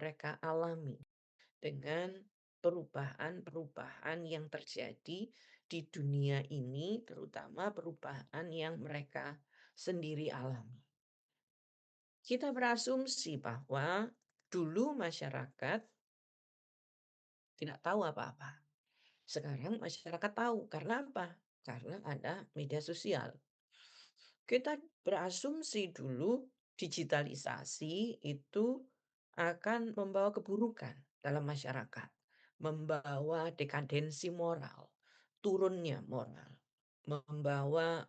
mereka alami dengan perubahan-perubahan yang terjadi di dunia ini, terutama perubahan yang mereka sendiri alami. Kita berasumsi bahwa dulu masyarakat tidak tahu apa-apa. Sekarang masyarakat tahu, karena apa? Karena ada media sosial. Kita berasumsi dulu digitalisasi itu akan membawa keburukan dalam masyarakat, membawa dekadensi moral, turunnya moral, membawa,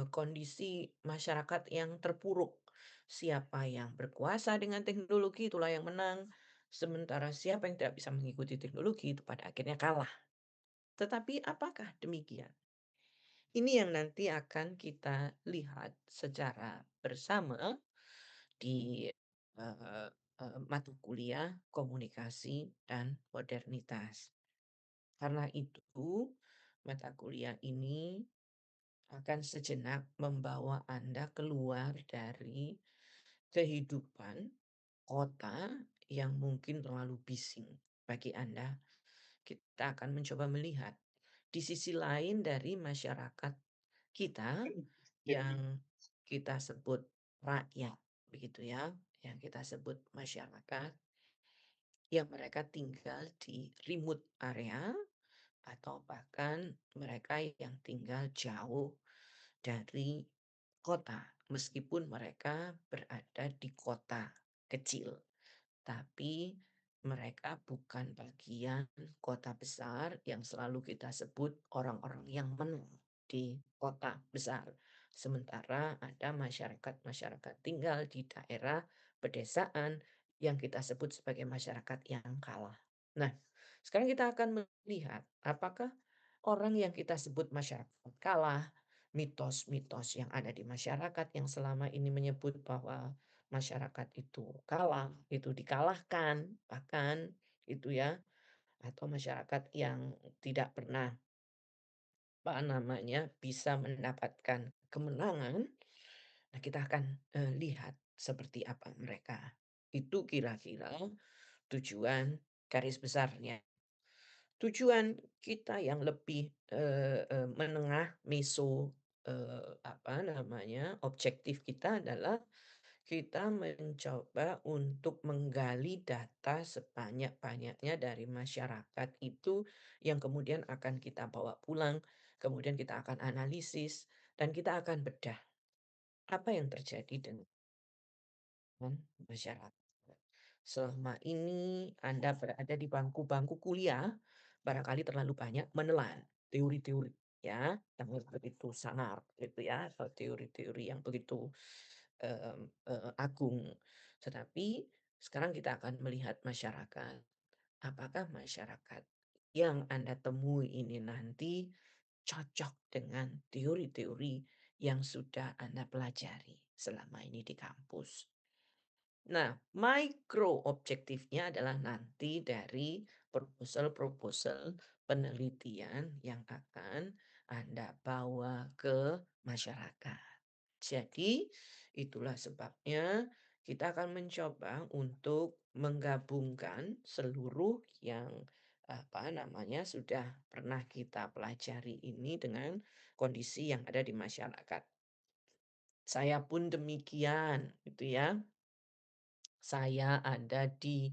kondisi masyarakat yang terpuruk. Siapa yang berkuasa dengan teknologi itulah yang menang, sementara siapa yang tidak bisa mengikuti teknologi itu pada akhirnya kalah. Tetapi apakah demikian? Ini yang nanti akan kita lihat secara bersama di, eee mata kuliah komunikasi dan modernitas. Karena itu, mata kuliah ini akan sejenak membawa Anda keluar dari kehidupan kota yang mungkin terlalu bising bagi Anda. Kita akan mencoba melihat di sisi lain dari masyarakat kita yang kita sebut rakyat, begitu ya, yang kita sebut masyarakat, yang mereka tinggal di remote area atau bahkan mereka yang tinggal jauh dari kota, meskipun mereka berada di kota kecil. Tapi mereka bukan bagian kota besar yang selalu kita sebut orang-orang yang menang di kota besar. Sementara ada masyarakat-masyarakat tinggal di daerah pedesaan yang kita sebut sebagai masyarakat yang kalah. Nah, sekarang kita akan melihat apakah orang yang kita sebut masyarakat kalah, mitos-mitos yang ada di masyarakat yang selama ini menyebut bahwa masyarakat itu kalah, itu dikalahkan bahkan itu ya, atau masyarakat yang tidak pernah, apa namanya, bisa mendapatkan kemenangan. Nah, kita akan, lihat seperti apa mereka. Itu kira-kira tujuan garis besarnya. Tujuan kita yang lebih, menengah, meso, apa namanya, objektif kita adalah kita mencoba untuk menggali data sebanyak-banyaknya dari masyarakat itu yang kemudian akan kita bawa pulang, kemudian kita akan analisis dan kita akan bedah apa yang terjadi dengan masyarakat. Selama ini Anda berada di bangku-bangku kuliah, barangkali terlalu banyak menelan teori-teori ya, yang begitu sangar gitu ya, atau teori-teori yang begitu, agung. Tetapi sekarang kita akan melihat masyarakat. Apakah masyarakat yang Anda temui ini nanti cocok dengan teori-teori yang sudah Anda pelajari selama ini di kampus? Nah, micro objektifnya adalah nanti dari proposal-proposal penelitian yang akan Anda bawa ke masyarakat. Jadi, itulah sebabnya kita akan mencoba untuk menggabungkan seluruh yang apa namanya sudah pernah kita pelajari ini dengan kondisi yang ada di masyarakat. Saya pun demikian, gitu ya. Saya ada di,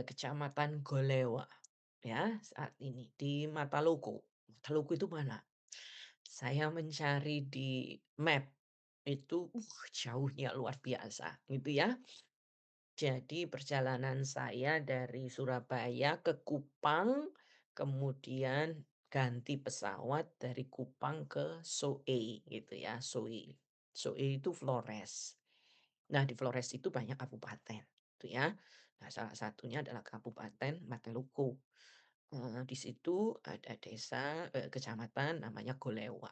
Kecamatan Golewa, ya, saat ini di Mataloko. Mataloko itu mana? Saya mencari di map, itu, jauhnya luar biasa, gitu ya. Jadi perjalanan saya dari Surabaya ke Kupang, kemudian ganti pesawat dari Kupang ke Soe, gitu ya, Soe. Soe itu Flores. Nah, di Flores itu banyak kabupaten, gitu ya. Nah, salah satunya adalah Kabupaten Maluku. Di situ ada desa, kecamatan namanya Golewa.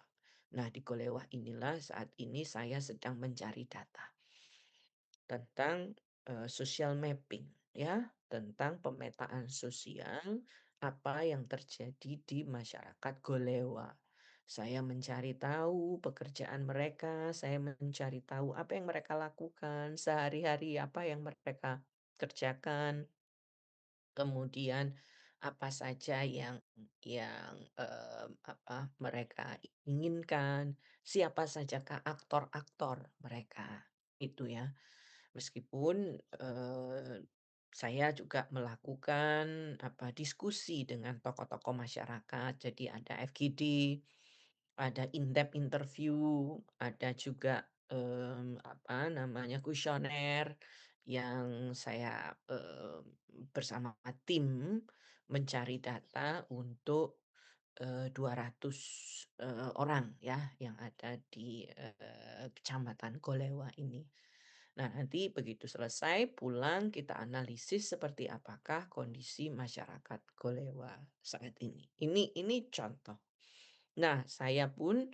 Nah, di Golewa inilah saat ini saya sedang mencari data tentang, social mapping ya, tentang pemetaan sosial apa yang terjadi di masyarakat Golewa. Saya mencari tahu pekerjaan mereka, saya mencari tahu apa yang mereka lakukan sehari-hari, apa yang mereka kerjakan, kemudian apa saja yang mereka inginkan, siapa sajakah aktor-aktor mereka, itu ya. Meskipun, saya juga melakukan, diskusi dengan tokoh-tokoh masyarakat, jadi ada FGD, ada in-depth interview, ada juga, kuisioner yang saya, bersama tim mencari data untuk, 200, orang ya yang ada di, Kecamatan Golewa ini. Nah, nanti begitu selesai pulang kita analisis seperti apakah kondisi masyarakat Golewa saat ini. Ini contoh. Nah, saya pun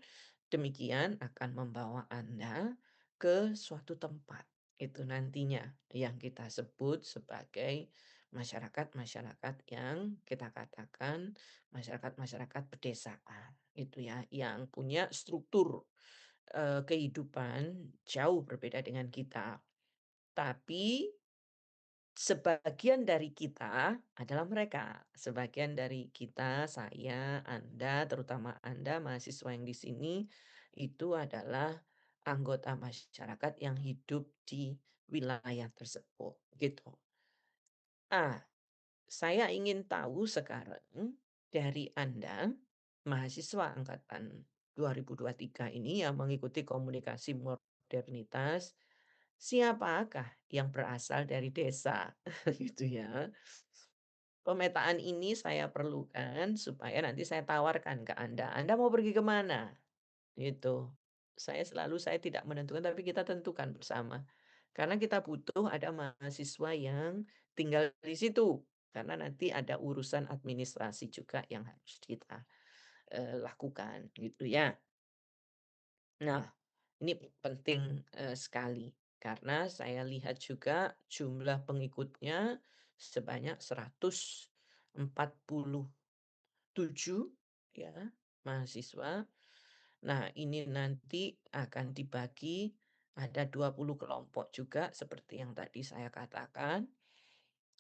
demikian akan membawa Anda ke suatu tempat itu nantinya yang kita sebut sebagai masyarakat-masyarakat yang kita katakan masyarakat-masyarakat pedesaan, itu ya, yang punya struktur, kehidupan jauh berbeda dengan kita. Tapi sebagian dari kita adalah mereka. Sebagian dari kita, saya, Anda, terutama Anda mahasiswa yang di sini, itu adalah anggota masyarakat yang hidup di wilayah tersebut, gitu. Ah, saya ingin tahu sekarang dari Anda, mahasiswa angkatan 2023 ini yang mengikuti komunikasi modernitas, siapakah yang berasal dari desa? Gitu ya. Pemetaan ini saya perlukan supaya nanti saya tawarkan ke Anda, "Anda mau pergi ke mana?" Gitu. Saya tidak menentukan, tapi kita tentukan bersama. Karena kita butuh ada mahasiswa yang tinggal di situ, karena nanti ada urusan administrasi juga yang harus kita, lakukan, gitu ya. Nah, ini penting, sekali, karena saya lihat juga jumlah pengikutnya sebanyak 147 ya, mahasiswa. Nah, ini nanti akan dibagi ada 20 kelompok juga seperti yang tadi saya katakan.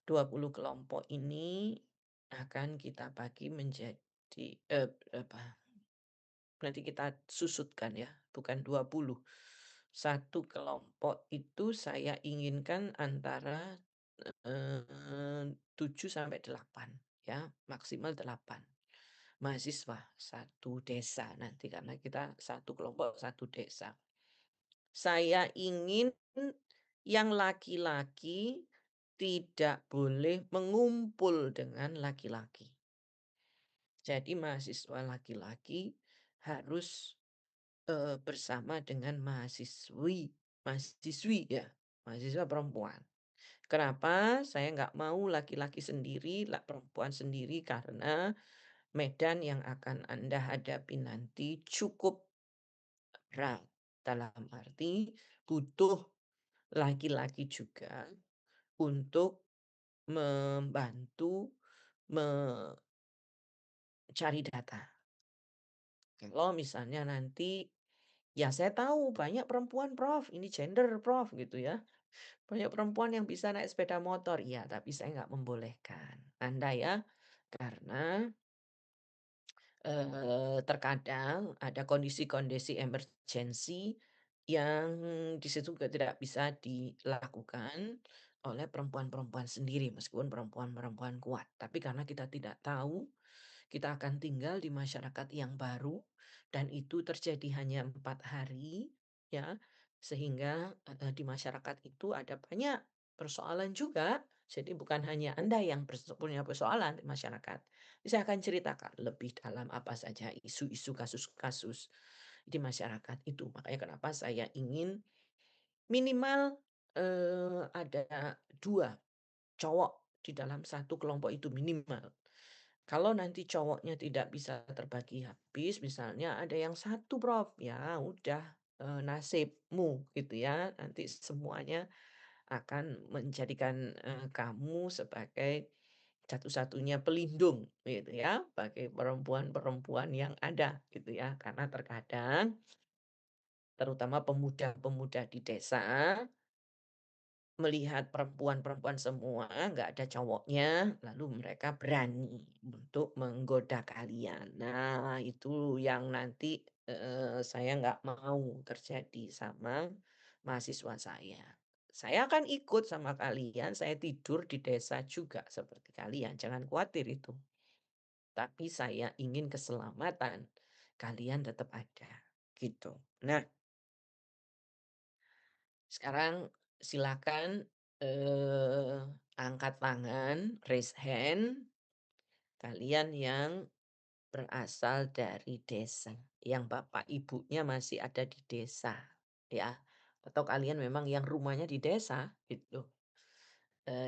20 kelompok ini akan kita bagi menjadi, apa, nanti kita susutkan ya, bukan 20. Satu kelompok itu saya inginkan antara, 7 sampai 8 ya, maksimal 8 mahasiswa, satu desa nanti karena kita satu kelompok, satu desa. Saya ingin yang laki-laki tidak boleh mengumpul dengan laki-laki. Jadi mahasiswa laki-laki harus bersama dengan mahasiswi ya, mahasiswa perempuan. Kenapa saya nggak mau laki-laki sendiri, perempuan sendiri, karena medan yang akan Anda hadapi nanti cukup berat. Dalam arti butuh laki-laki juga untuk membantu mencari data. Kalau misalnya nanti ya saya tahu banyak perempuan Prof, ini gender Prof gitu ya. Banyak perempuan yang bisa naik sepeda motor, iya tapi saya nggak membolehkan. Anda ya, karena, terkadang ada kondisi-kondisi emergensi yang di situ juga tidak bisa dilakukan oleh perempuan-perempuan sendiri, meskipun perempuan-perempuan kuat. Tapi karena kita tidak tahu kita akan tinggal di masyarakat yang baru dan itu terjadi hanya 4 hari ya, sehingga, di masyarakat itu ada banyak persoalan juga. Jadi bukan hanya Anda yang punya persoalan di masyarakat. Saya akan ceritakan lebih dalam apa saja isu-isu, kasus-kasus di masyarakat itu. Makanya kenapa saya ingin minimal, ada 2 cowok di dalam satu kelompok itu minimal. Kalau nanti cowoknya tidak bisa terbagi habis, misalnya ada yang satu Prof, ya udah, nasibmu gitu ya, nanti semuanya akan menjadikan, kamu sebagai satu-satunya pelindung gitu ya, bagi perempuan-perempuan yang ada gitu ya. Karena terkadang terutama pemuda-pemuda di desa melihat perempuan-perempuan semua, nggak ada cowoknya, lalu mereka berani untuk menggoda kalian. Nah, itu yang nanti, saya nggak mau terjadi sama mahasiswa saya. Saya akan ikut sama kalian, saya tidur di desa juga seperti kalian, jangan khawatir itu. Tapi saya ingin keselamatan kalian tetap ada, gitu. Nah, sekarang silakan, angkat tangan, raise hand, kalian yang berasal dari desa, yang bapak ibunya masih ada di desa, ya. Atau kalian memang yang rumahnya di desa, gitu,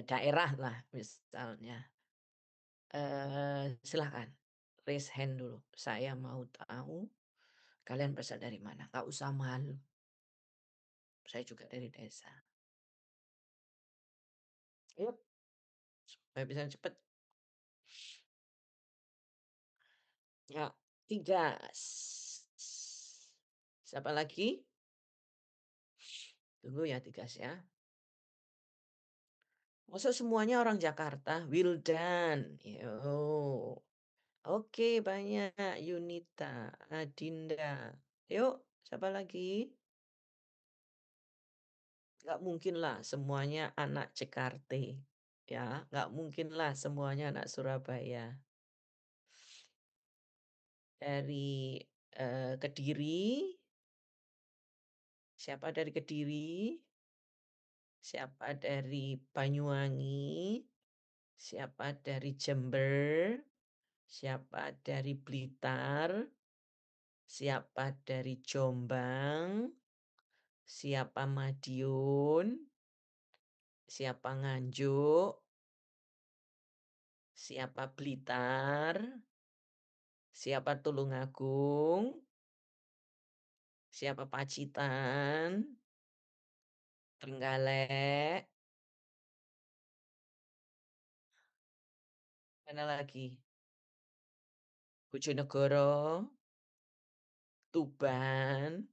daerah lah misalnya. Silakan raise hand dulu, saya mau tahu kalian berasal dari mana, nggak usah malu, saya juga dari desa. Ayo, supaya bisa cepet. Ya, 3. Siapa lagi? Tunggu ya 3 ya. Masa semuanya orang Jakarta? Wildan, yo. Oke banyak, Yunita, Adinda. Yuk, siapa lagi? Nggak mungkinlah semuanya anak Jakarta, ya. Nggak mungkinlah semuanya anak Surabaya. Dari, Kediri, siapa dari Kediri? Siapa dari Banyuwangi? Siapa dari Jember? Siapa dari Blitar? Siapa dari Jombang? Siapa Madiun? Siapa Nganjuk? Siapa Blitar? Siapa Tulungagung? Siapa Pacitan? Trenggalek? Mana lagi? Bojonegoro? Tuban?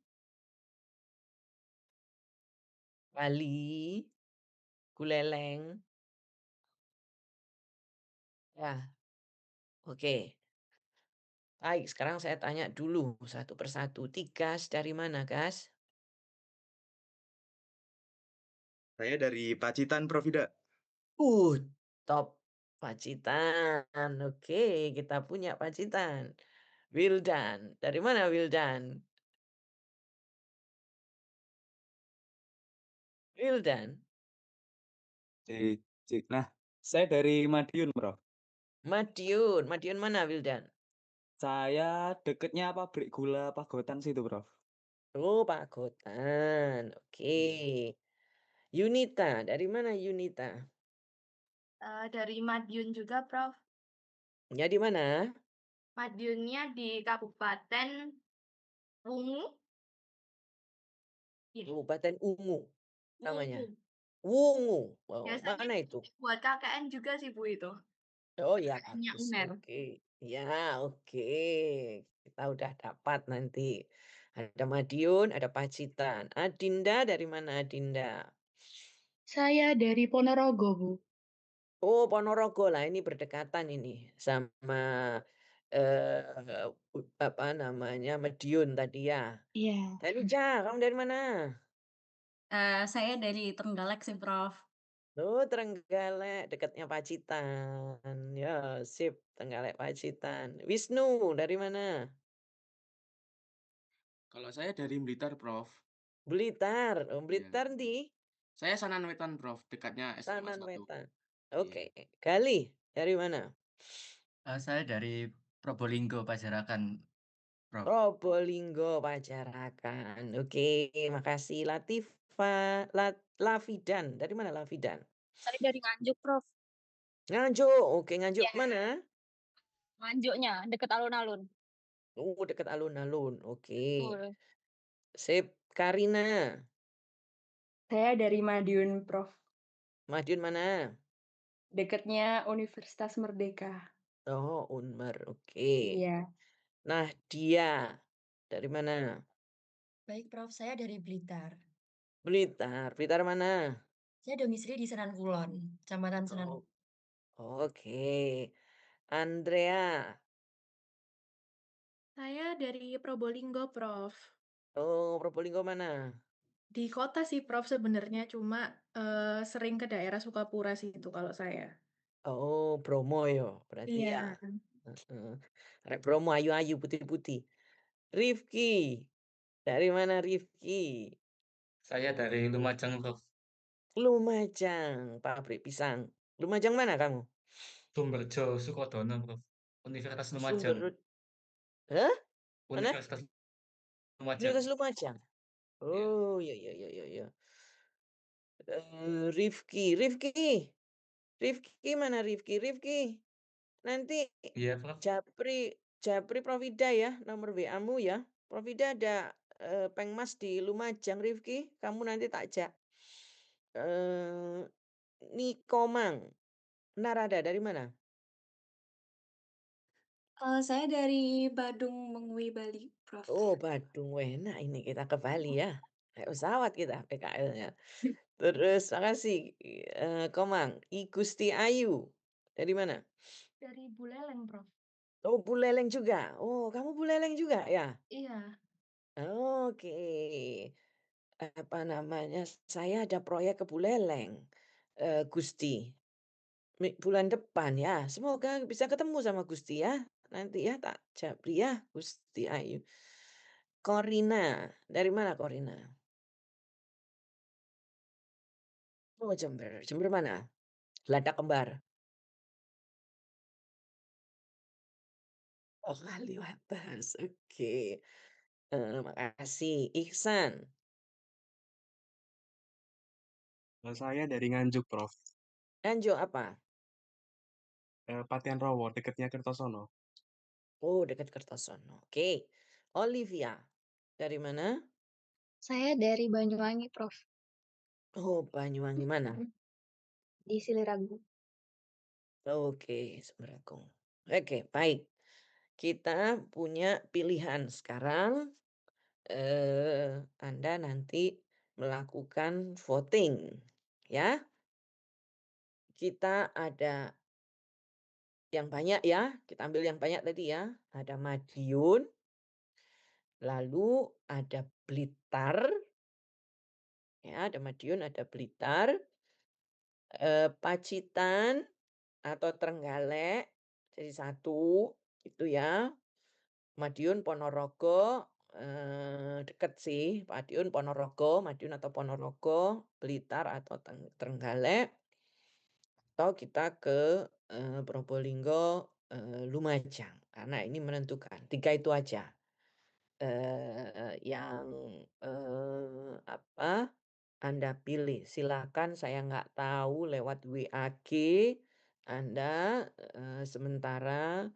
Bali? Buleleng? Ya, oke. Baik, sekarang saya tanya dulu satu persatu. Tigas dari mana, Gas? Saya dari Pacitan, Prof. Ida. Uh, top Pacitan. Oke, kita punya Pacitan. Wildan. Dari mana Wildan? Wildan. Nah, saya dari Madiun, Prof. Madiun. Madiun mana Wildan? Saya deketnya pabrik gula Pagotan situ, Prof. Oh, Pagotan. Iya. Oke. Yunita. Dari mana Yunita? Dari Madiun juga, Prof. Ya di mana? Madiunnya di Kabupaten Wungu. Iya, Kabupaten Ungu namanya. Wungu. Wungu. Wow, Biasanya mana itu? buat KKN juga sih, Bu, itu. Oh ya KKN-nya bagus, UNER. oke. Ya oke, kita udah dapat nanti. Ada Madiun, ada Pacitan. Adinda dari mana Adinda? Saya dari Ponorogo, Bu. Oh Ponorogo lah ini berdekatan ini sama apa namanya Madiun tadi ya. Iya. Talija, kamu dari mana? Saya dari Trenggalek sih, Prof. Oh Trenggalek, dekatnya Pacitan. Ya sip, Trenggalek Pacitan. Wisnu dari mana? Kalau saya dari Blitar, Prof. Blitar, oh Iya. Blitar ndi? Saya Sanan Wetan, Prof, dekatnya S kelas Sanan 1. Wetan. Iya. Oke, Galih dari mana? Saya dari Probolinggo, Pajarakan, Prof. Probolinggo, Pajarakan. Oke, makasih Latifa, Lafidan. Dari mana Lafidan? Saya dari Nganjuk, Prof. Nganjuk. Oke, Nganjuk Ya, mana? Nganjuknya, deket alun-alun. Oh, dekat alun-alun. Oke. Betul. Sip, Karina. Saya dari Madiun, Prof. Madiun mana? Deketnya Universitas Merdeka. Oh, Unmer. Oke. Iya. Nah, dia dari mana? Baik, Prof, saya dari Blitar. Blitar. Blitar mana? Saya domisili di Senan Kulon, Kecamatan Senan. Oh, oke. Andrea. Saya dari Probolinggo, Prof. Oh, Probolinggo mana? Di kota sih, Prof, sebenarnya cuma sering ke daerah Sukapura sih itu kalau saya. Oh, Bromo yo, berarti ya. Iya. Heeh. Rek Bromo ayu-ayu putih-putih. Rifki. Dari mana Rifki? Saya dari Lumajang, Prof. Lumajang, pabrik pisang. Lumajang mana kamu? Sumberjo, Sukodono, Prof. Universitas Lumajang. Sumber. Hah? Mana? Universitas Lumajang. Universitas Lumajang. Iya. Oh, iya iya iya iya iya. Rifki, Rifki mana Rifki? Rifki, nanti Iya, Prof. Japri Profida ya, nomor WA-mu ya. Profida ada Pengmas di Lumajang, Rifki. Kamu nanti tak ajak. Nikomang, Narada dari mana? Saya dari Badung Mengui, Bali, Prof. Oh, Badung, enak ini kita ke Bali ya. Kayak pesawat kita PKL-nya. Terus makasih Komang, I Gusti Ayu. Dari mana? Dari Buleleng, Prof. Oh, Buleleng juga. Oh, kamu Buleleng juga ya? Iya. Oke. Apa namanya? Saya ada proyek ke Buleleng, Gusti. Bulan depan ya. Semoga bisa ketemu sama Gusti ya. Nanti ya tak japri ya, Gusti Ayu. Korina, dari mana Korina? Oh, Jember. Jember mana? Lada Kembar. Oh, Kaliwates. Oke. Makasih. Ihsan. Saya dari Nganjuk, Prof. Nganjuk apa? Patian Rowo, dekatnya Kertosono. Oh, dekat Kertosono. Oke. Olivia, dari mana? Saya dari Banyuwangi, Prof. Oh, Banyuwangi mana? Di Siliragu. Oke, Semeragung. Oke, baik. Kita punya pilihan sekarang. Anda nanti melakukan voting, ya. Kita ada yang banyak ya. Kita ambil yang banyak tadi ya. Ada Madiun, lalu ada Blitar, ya. Ada Madiun, ada Blitar, Pacitan atau Trenggalek jadi satu itu ya. Madiun, Ponorogo, deket sih. Madiun, Ponorogo, Madiun atau Ponorogo, Blitar atau Trenggalek. Atau kita ke Probolinggo, Lumajang. Karena ini menentukan. 3 itu aja. Yang apa Anda pilih. Silakan, saya nggak tahu lewat WA-G Anda sementara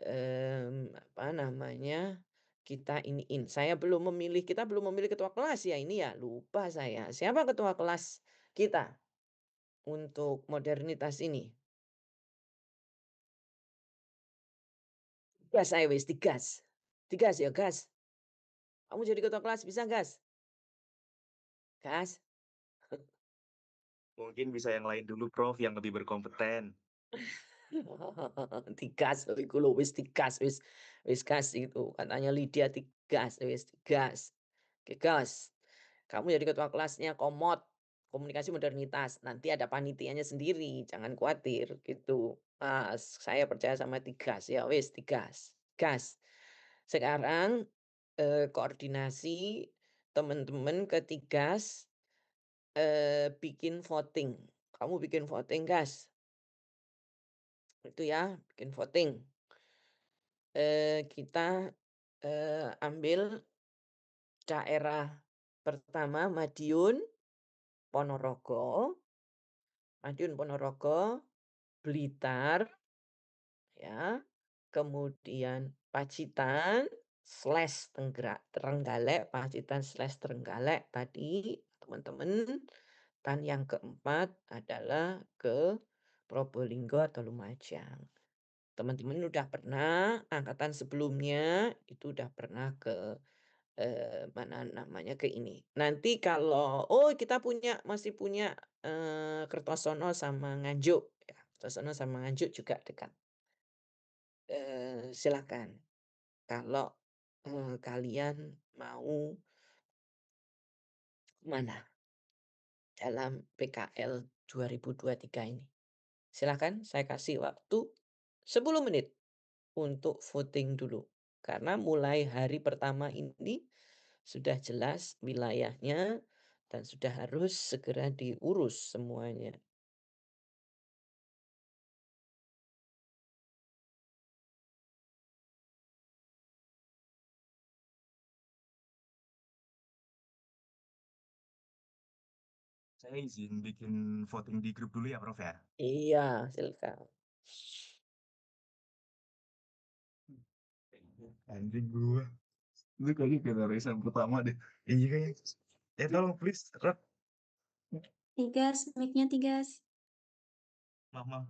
apa namanya kita iniin. Kita belum memilih ketua kelas ya ini ya, lupa saya. Siapa ketua kelas kita untuk modernitas ini? Gas saya wis, digas. Digas ya, gas. Kamu jadi ketua kelas bisa, gas? Gas? Mungkin bisa yang lain dulu, Prof, yang lebih berkompeten. Digas iku lho, wis digas wis gas itu. Katanya Lydia digas, wis digas. Oke, gas. Kamu jadi ketua kelasnya Komod, komunikasi modernitas. Nanti ada panitianya sendiri, jangan khawatir gitu. Saya percaya sama Tigas ya, wis Tigas. Gas. Sekarang koordinasi teman-teman ke Tigas bikin voting. Kamu bikin voting, gas. Itu ya, bikin voting. Kita ambil daerah pertama Madiun, Ponorogo, Blitar, ya, kemudian Pacitan slash Trenggalek, Pacitan slash Trenggalek tadi teman-teman, dan yang keempat adalah ke Probolinggo atau Lumajang. Teman-teman udah pernah angkatan sebelumnya itu udah pernah ke mana namanya, ke ini. Nanti kalau kita masih punya, Kertosono sama Nganjuk ya, Kertosono sama Nganjuk juga dekat. Silakan kalau, kalian mau mana dalam PKL 2023 ini. Silakan saya kasih waktu 10 menit untuk voting dulu. Karena mulai hari pertama ini sudah jelas wilayahnya dan sudah harus segera diurus semuanya. Saya izin bikin voting di grup dulu ya, Prof ya. Iya, silakan. Anjing gua. Itu kayaknya generation pertama deh. Iya kayaknya. Tolong please, Rap. Tigas, mic-nya Tigas. Maaf, maaf.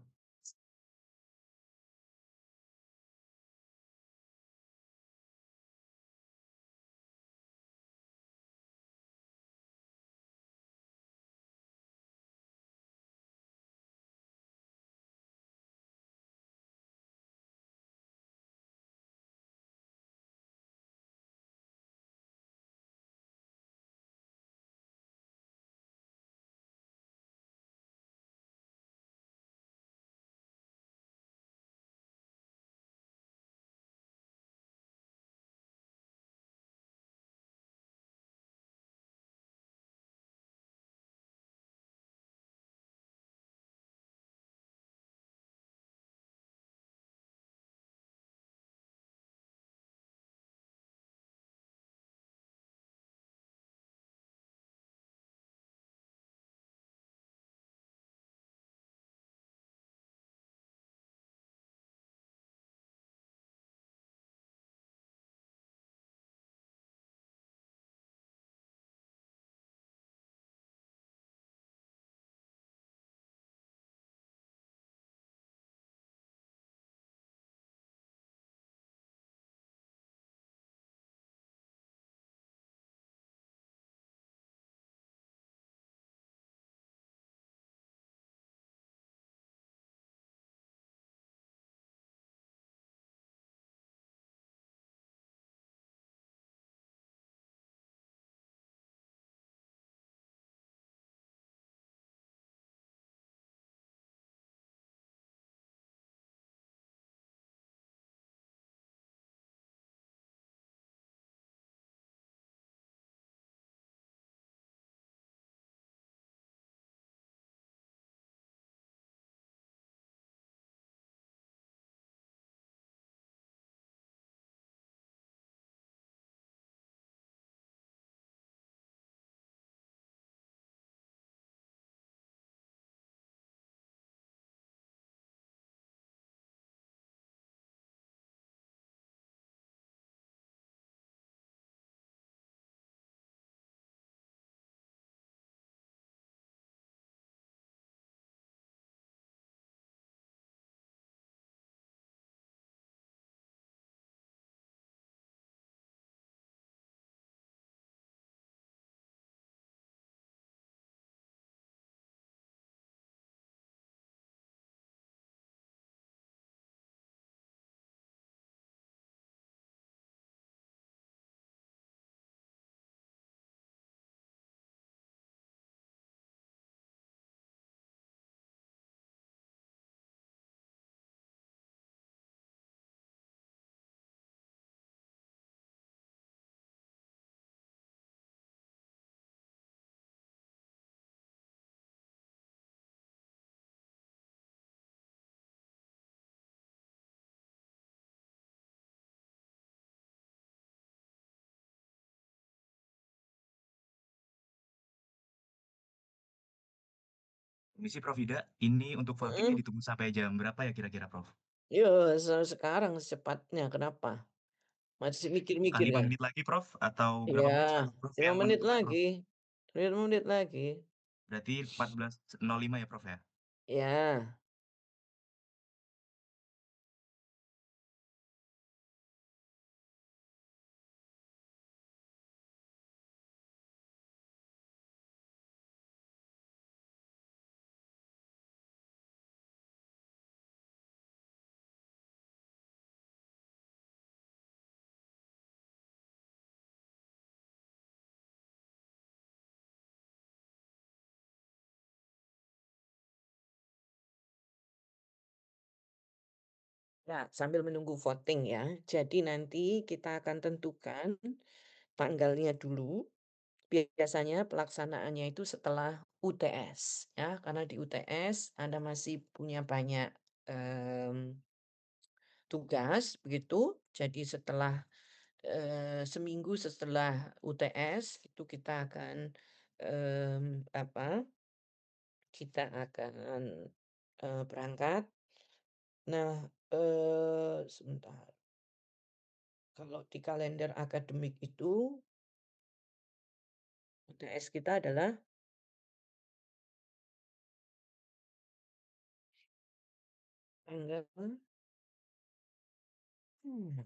Misi Prof Ida, ini untuk votingnya ditunggu sampai jam berapa ya kira-kira, Prof? Yo, sekarang secepatnya, kenapa? Masih mikir-mikir 5 ya? menit lagi, Prof? Atau berapa Iya, menit sekarang, Prof, 5 yang menit menentukan, Prof? lagi. 5 menit lagi. Berarti 14.05 ya, Prof ya? Ya. Ya, sambil menunggu voting ya. Jadi nanti kita akan tentukan tanggalnya dulu. Biasanya pelaksanaannya itu setelah UTS ya, karena di UTS Anda masih punya banyak tugas begitu. Jadi setelah seminggu setelah UTS itu kita akan apa? Kita akan berangkat. Nah, sebentar. Kalau di kalender akademik itu UTS kita adalah tanggal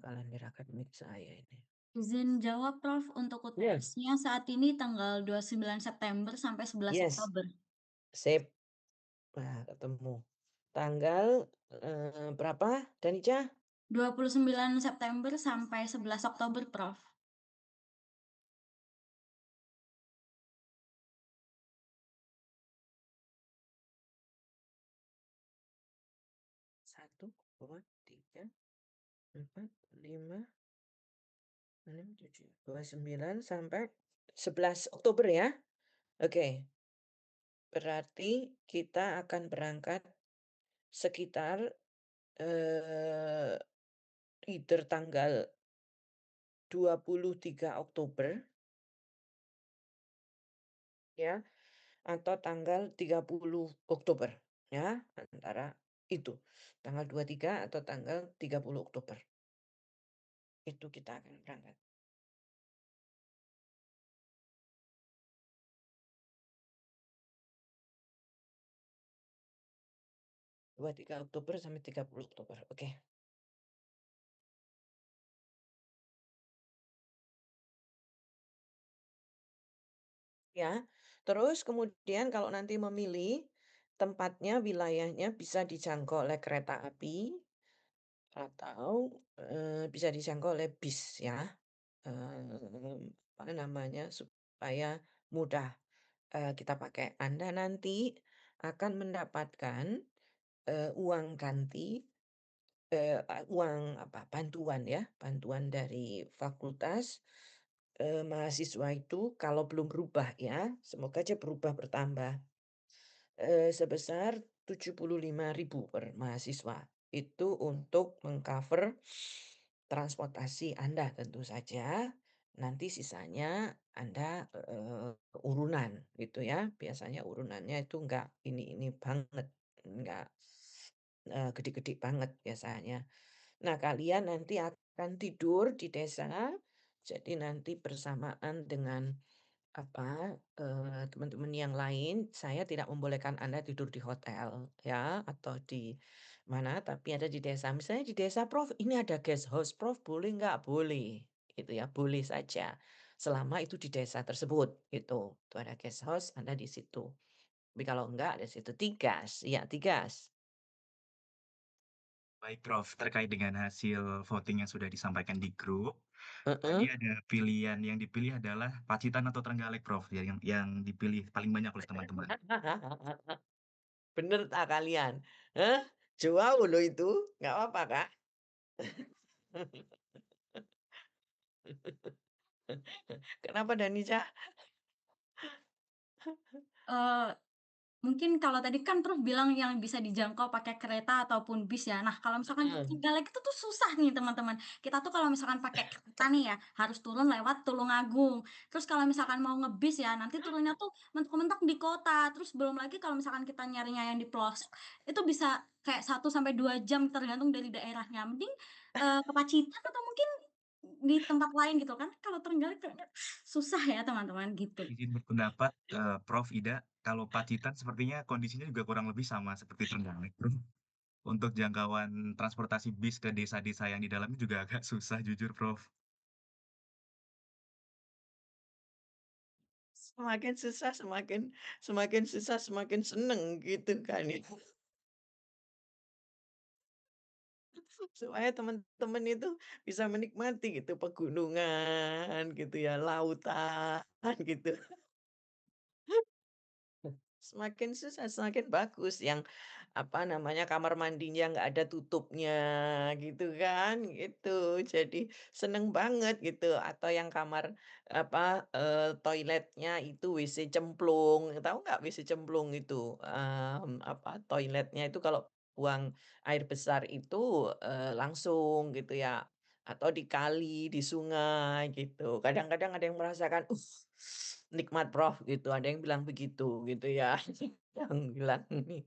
kalender akademik saya ini. Izin jawab Prof, untuk Yes. UTS-nya saat ini tanggal 29 September sampai 11 Yes. Oktober. Sip. Nah, ketemu. Tanggal berapa, Danica? 29 September sampai 11 Oktober, Prof. Satu, dua, tiga, empat, lima, enam, tujuh, 29 sampai 11 Oktober ya. Oke. Berarti kita akan berangkat sekitar either tanggal 23 Oktober ya, atau tanggal 30 Oktober ya, antara itu. Tanggal 23 atau tanggal 30 Oktober. Itu kita akan berangkat. Dua 3 Oktober sampai 30 Oktober. Oke. Ya. Terus kemudian kalau nanti memilih tempatnya, wilayahnya bisa dijangkau oleh kereta api atau bisa dijangkau oleh bis ya. Apa namanya, supaya mudah kita pakai. Anda nanti akan mendapatkan uang ganti, uang apa, bantuan ya, bantuan dari fakultas mahasiswa itu kalau belum berubah ya, semoga aja berubah bertambah. Sebesar 75.000 per mahasiswa. Itu untuk mengcover transportasi Anda tentu saja. Nanti sisanya Anda urunan gitu ya. Biasanya urunannya itu enggak ini banget, enggak gede-gede banget biasanya. Nah, kalian nanti akan tidur di desa. Jadi nanti bersamaan dengan apa teman-teman yang lain, saya tidak membolehkan Anda tidur di hotel ya atau di mana, tapi ada di desa. Misalnya di desa Prof, ini ada guest house, Prof boleh nggak? Boleh, gitu ya, boleh saja. Selama itu di desa tersebut, gitu. Itu ada guest house, Anda di situ. Tapi kalau enggak, di situ Tigas, ya Tigas. Baik Prof, terkait dengan hasil voting yang sudah disampaikan di grup, tadi ada pilihan yang dipilih adalah Pacitan atau Trenggalek Prof, yang dipilih paling banyak oleh teman-teman. Bener tak kalian? Hah? Jauh loh itu, nggak apa-apa Kak? Kenapa Danica? Mungkin kalau tadi kan Prof bilang yang bisa dijangkau pakai kereta ataupun bis ya. Nah, kalau misalkan di Trenggalek itu tuh susah nih teman-teman. Kita tuh kalau misalkan pakai kereta nih ya, harus turun lewat Tulungagung. Terus kalau misalkan mau ngebis ya, nanti turunnya tuh mentok-mentok di kota. Terus belum lagi kalau misalkan kita nyarinya yang di pelosok, itu bisa kayak 1 sampai 2 jam tergantung dari daerahnya. Mending ke Pacitan atau mungkin di tempat lain gitu kan. Kalau Trenggalek kayaknya susah ya teman-teman gitu. Izin berpendapat, Prof Ida, kalau Pacitan sepertinya kondisinya juga kurang lebih sama seperti Trenggalek, Prof. Untuk jangkauan transportasi bis ke desa-desa yang di dalamnya juga agak susah jujur, Prof. Semakin susah semakin susah semakin seneng gitu kan ya. Supaya teman-teman itu bisa menikmati gitu pegunungan gitu ya, lautan gitu. Semakin susah semakin bagus yang apa namanya, kamar mandinya nggak ada tutupnya gitu kan, gitu. Jadi seneng banget gitu, atau yang kamar apa, toiletnya itu WC cemplung, tahu nggak WC cemplung itu? Apa, toiletnya itu kalau buang air besar itu, langsung gitu ya, atau di kali, di sungai gitu. Kadang-kadang ada yang merasakan, nikmat Prof, gitu, ada yang bilang begitu, gitu ya. Yang bilang ini.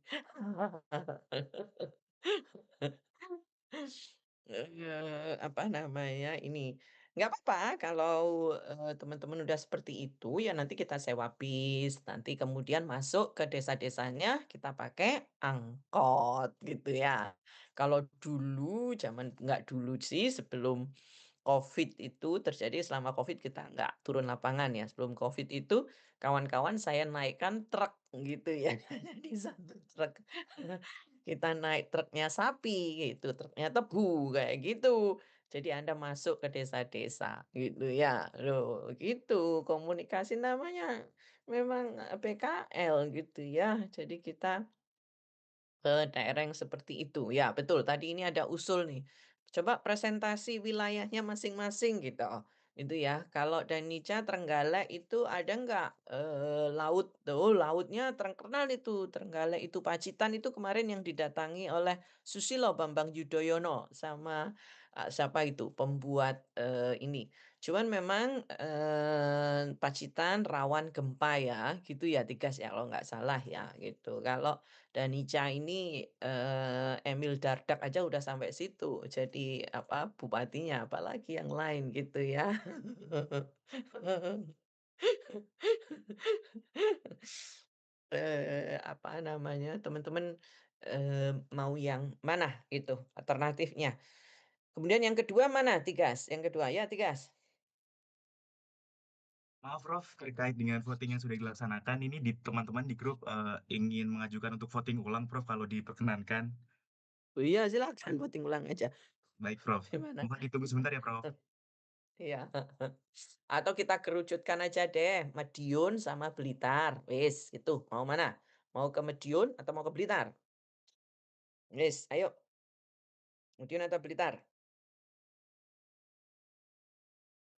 Apa namanya, ini, nggak apa-apa kalau, teman-teman udah seperti itu, ya nanti kita sewa bis, nanti kemudian masuk ke desa-desanya kita pakai angkot, gitu ya. Kalau dulu, zaman nggak dulu sih, sebelum Covid itu terjadi, selama Covid kita nggak turun lapangan ya, sebelum Covid itu kawan-kawan saya naikkan truk gitu ya, jadi satu truk. Kita naik truknya sapi gitu, truknya tebu, kayak gitu. Jadi Anda masuk ke desa-desa gitu ya, loh gitu, komunikasi namanya memang, PKL gitu ya. Jadi kita daerah yang seperti itu. Ya, betul. Tadi ini ada usul nih. Coba presentasi wilayahnya masing-masing gitu. Itu ya. Kalau Danica Trenggalek itu ada nggak laut? Tuh, lautnya terkenal itu. Trenggalek itu Pacitan itu kemarin yang didatangi oleh Susilo Bambang Yudhoyono sama siapa itu pembuat ini. Cuman memang Pacitan rawan gempa ya, gitu ya Tigas ya kalau nggak salah ya gitu. Kalau Danica ini, Emil Dardak aja udah sampai situ, jadi apa, bupatinya, apalagi yang lain gitu ya. Apa namanya, teman-teman, mau yang mana itu alternatifnya? Kemudian yang kedua mana Tigas? Yang kedua, ya Tigas? Maaf Prof, terkait dengan voting yang sudah dilaksanakan, ini di teman-teman di grup ingin mengajukan untuk voting ulang Prof kalau diperkenankan. Oh iya silakan voting ulang aja. Baik Prof, Gimana? mohon ditunggu sebentar ya Prof. Iya, atau kita kerucutkan aja deh, Madiun sama Blitar, wis itu, mau mana? Mau ke Madiun atau mau ke Blitar? Wis, ayo, Madiun atau Blitar?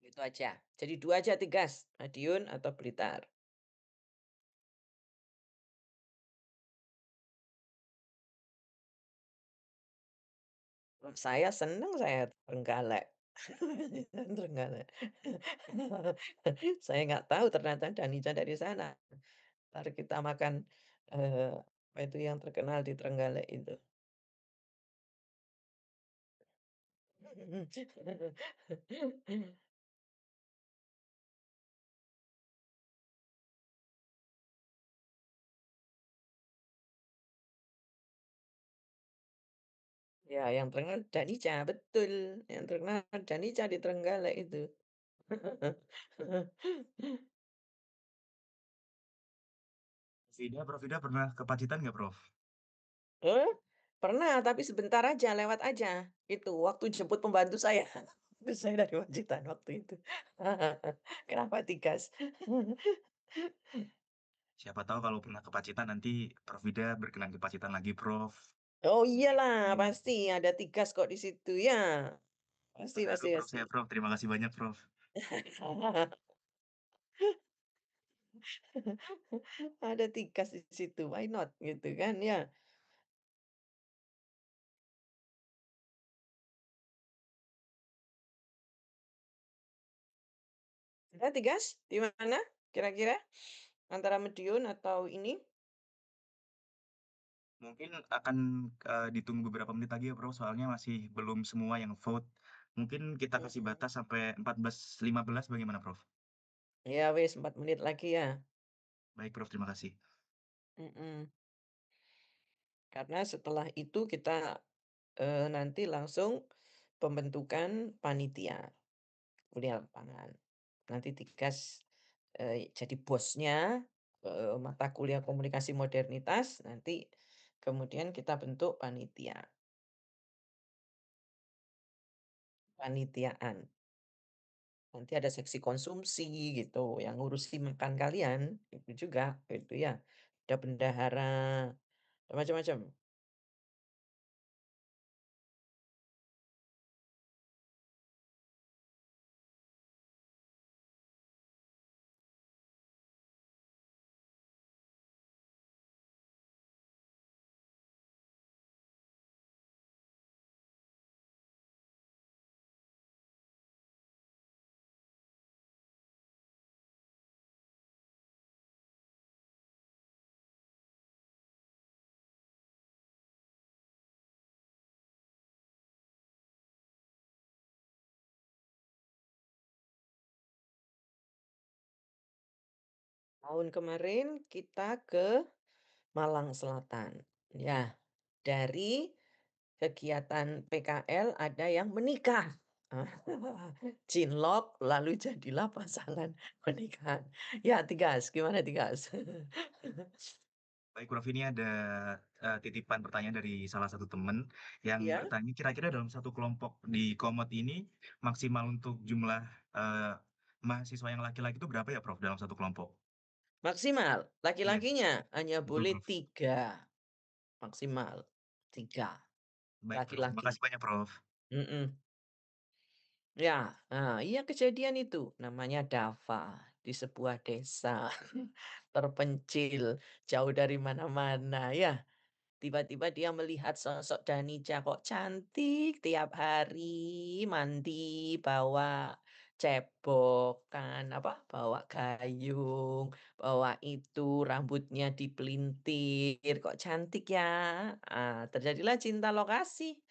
Itu aja. Jadi 2 aja Tigas, Madiun atau Blitar. Saya seneng saya Trenggalek. Trenggalek. Saya nggak tahu ternyata Danica dari sana. Entar kita makan, apa itu yang terkenal di Trenggalek itu. Ya, yang terkenal Danica, betul. Yang terkenal Danica di Trenggalek itu. Prof Ida pernah ke Pacitan nggak Prof? Eh, pernah, tapi sebentar aja, lewat aja. Itu, waktu jemput pembantu saya. Terus saya dari Pacitan waktu itu. Kenapa Tigas? Siapa tahu kalau pernah ke Pacitan nanti Prof Ida berkenan ke Pacitan lagi Prof. Oh iyalah, Iya. pasti ada Tigas kok di situ ya. Pasti, Terharu pasti, Prof pasti. saya Prof, terima kasih banyak Prof. Ada Tigas di situ, why not gitu kan ya. Udah Tigas, di mana kira-kira? Antara Madiun atau ini? Mungkin akan ditunggu beberapa menit lagi ya Prof, soalnya masih belum semua yang vote. Mungkin kita kasih Mhm. batas sampai 14.15 bagaimana Prof? Ya wis 4 menit lagi ya. Baik Prof, terima kasih. Mhm. Karena setelah itu kita, nanti langsung pembentukan panitia kuliah lapangan. Nanti Tigas, jadi bosnya, mata kuliah komunikasi modernitas, nanti kemudian kita bentuk panitia. Panitiaan. Nanti ada seksi konsumsi gitu, yang ngurusi makan kalian, itu juga, gitu ya. Ada bendahara, macam-macam. Tahun kemarin kita ke Malang Selatan. Ya, dari kegiatan PKL ada yang menikah. Cinlok, lalu jadilah pasangan pernikahan. Ya, Tigas, gimana Tigas? Baik, Prof, ini ada titipan pertanyaan dari salah satu teman yang Ya, bertanya, kira-kira dalam satu kelompok di Komod ini maksimal untuk jumlah mahasiswa yang laki-laki itu berapa ya, Prof, dalam satu kelompok? maksimal. Iya, Laki-lakinya hanya betul, boleh Prof. 3. Maksimal 3 Baik, Prof. laki-laki. Makasih banyak, Prof. Mhm. Ya, iya kejadian itu, namanya Dava, di sebuah desa terpencil, jauh dari mana-mana ya. Tiba-tiba dia melihat sosok Danija kok cantik tiap hari mandi, bawa cebok kan, apa, bawa gayung, bawa itu, rambutnya dipelintir, kok cantik ya. Terjadilah cinta lokasi.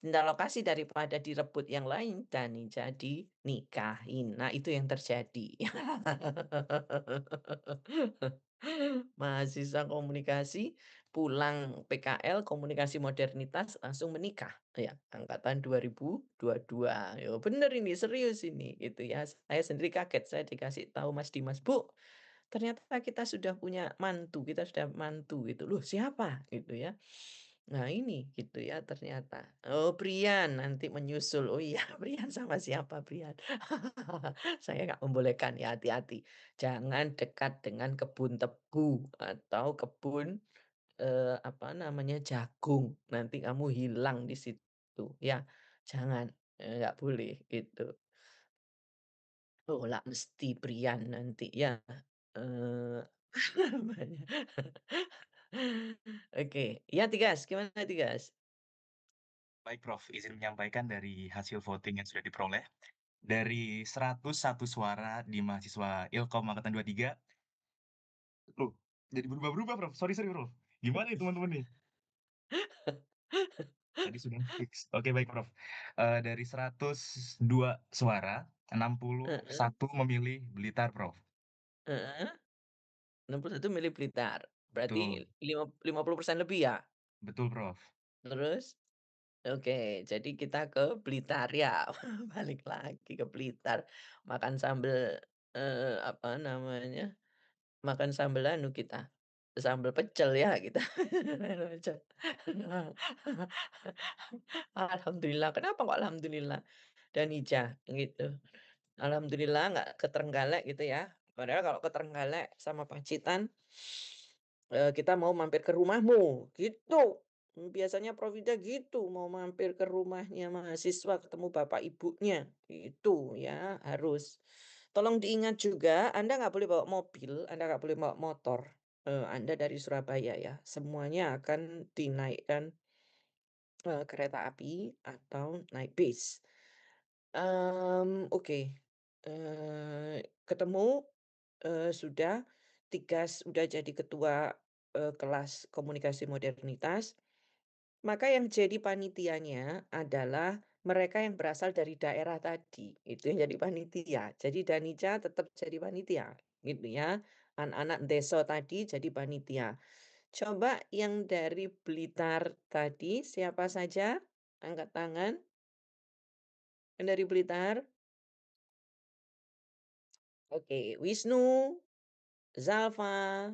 Cinta lokasi daripada direbut yang lain, Danija dinikahin. Nah, itu yang terjadi. Mahasiswa komunikasi pulang PKL komunikasi modernitas langsung menikah ya angkatan 2022 ya bener ini serius ini gitu ya saya sendiri kaget saya dikasih tahu Mas Dimas Bu ternyata kita sudah punya mantu kita sudah mantu gitu loh siapa gitu ya nah ini gitu ya ternyata oh Brian nanti menyusul oh iya Brian sama siapa Brian saya nggak membolehkan ya hati-hati jangan dekat dengan kebun tebu atau kebun apa namanya, jagung, nanti kamu hilang di situ, ya. Jangan, nggak boleh gitu. Tolak mesti Brian nanti ya, eee, namanya. Oke, ya Tigas, gimana Tigas? Baik, Prof. Izin menyampaikan dari hasil voting yang sudah diperoleh. Dari 101 suara di mahasiswa Ilkom Angkatan 23, loh, jadi berubah-berubah, Prof. Sorry, sorry, Prof. Gimana nih teman-teman nih? Tadi sudah fix. Oke, baik, Prof. Dari 102 suara, Heeh 61 memilih Blitar, Prof. heeh, 61 milih Blitar, Betul, berarti 50% lebih ya? betul, Prof. Terus? Oke, jadi kita ke Blitar ya, balik lagi ke Blitar, makan sambel, apa namanya, makan sambel anu kita, sambel pecel ya kita, pecel. Alhamdulillah, kenapa kok alhamdulillah? Danija gitu. Alhamdulillah nggak ke Trenggalek gitu ya, padahal kalau ke Trenggalek sama Pacitan, kita mau mampir ke rumahmu, gitu. Biasanya Profida gitu, mau mampir ke rumahnya mahasiswa ketemu bapak ibunya, gitu ya, harus. Tolong diingat juga Anda nggak boleh bawa mobil, Anda nggak boleh bawa motor, Anda dari Surabaya ya, semuanya akan dinaikkan, kereta api atau naik bis. Oke, ketemu, sudah, Tigas udah jadi ketua, kelas komunikasi modernitas. Maka yang jadi panitianya adalah mereka yang berasal dari daerah tadi, itu yang jadi panitia. Jadi Danija tetap jadi panitia, gitu ya. Anak-anak Deso tadi jadi panitia. Coba yang dari Blitar tadi siapa saja? Angkat tangan. Yang dari Blitar? Oke, Wisnu, Zalfa,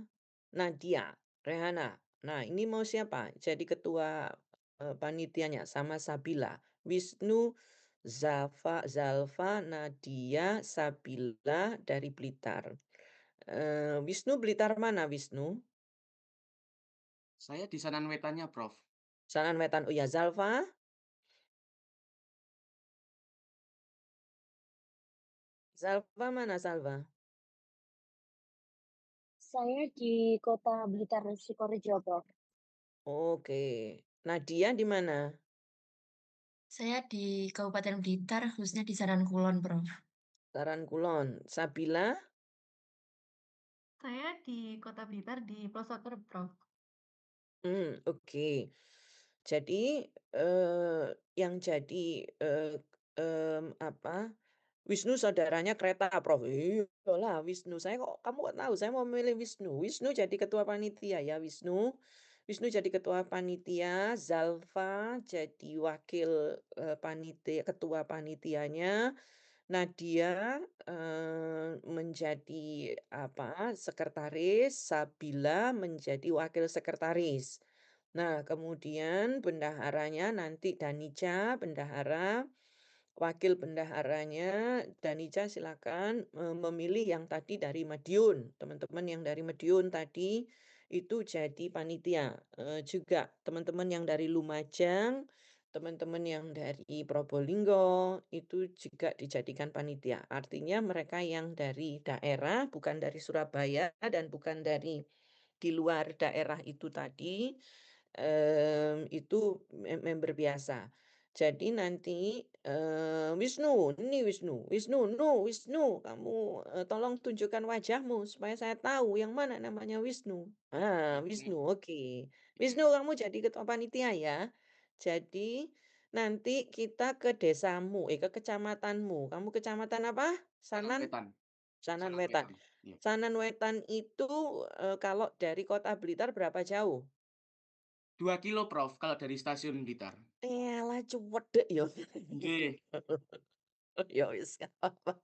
Nadia, Rehana. Nah, ini mau siapa? Jadi ketua, panitianya sama Sabila. Wisnu, Zalfa, Nadia, Sabila dari Blitar. Wisnu Blitar mana Wisnu? Saya di Sanan Wetannya, Prof. Sanan Wetan. Oh ya, Zalfa? Zalfa mana Zalfa? Saya di Kota Blitar, Sukorejo, Prof. Oke. Nadia di mana? Saya di Kabupaten Blitar, khususnya di Saran Kulon, Prof. Saran Kulon. Sabila? Saya di Kota Blitar di pelosok Kerep, Prof. Oke. Jadi, yang jadi, apa Wisnu saudaranya kereta, Prof. Iyalah Wisnu. Kamu kok tahu? Saya mau memilih Wisnu. Wisnu jadi ketua panitia ya, Wisnu. Wisnu jadi ketua panitia, Zalfa jadi wakil panitia, ketua panitianya. Nadia menjadi sekretaris, Sabila menjadi wakil sekretaris. Nah, kemudian bendaharanya nanti Danija, bendahara. Wakil bendaharanya Danija silakan memilih yang tadi dari Madiun. Teman-teman yang dari Madiun tadi itu jadi panitia. Juga teman-teman yang dari Lumajang, teman-teman yang dari Probolinggo itu juga dijadikan panitia. Artinya mereka yang dari daerah, bukan dari Surabaya dan bukan dari di luar daerah itu tadi, itu member biasa. Jadi nanti Wisnu, kamu tolong tunjukkan wajahmu supaya saya tahu yang mana namanya Wisnu. Wisnu, oke. Wisnu, kamu jadi ketua panitia ya. Jadi nanti kita ke desamu, ke kecamatanmu. Kamu kecamatan apa? Sanan? Wetan. Sanan Sanan Wetan. Wetan. Iya. Sanan Wetan itu kalau dari kota Blitar berapa jauh? 2 kilo, Prof, kalau dari stasiun Blitar. Elah cuwedek ya. Nggih. Ya wis gak apa-apa.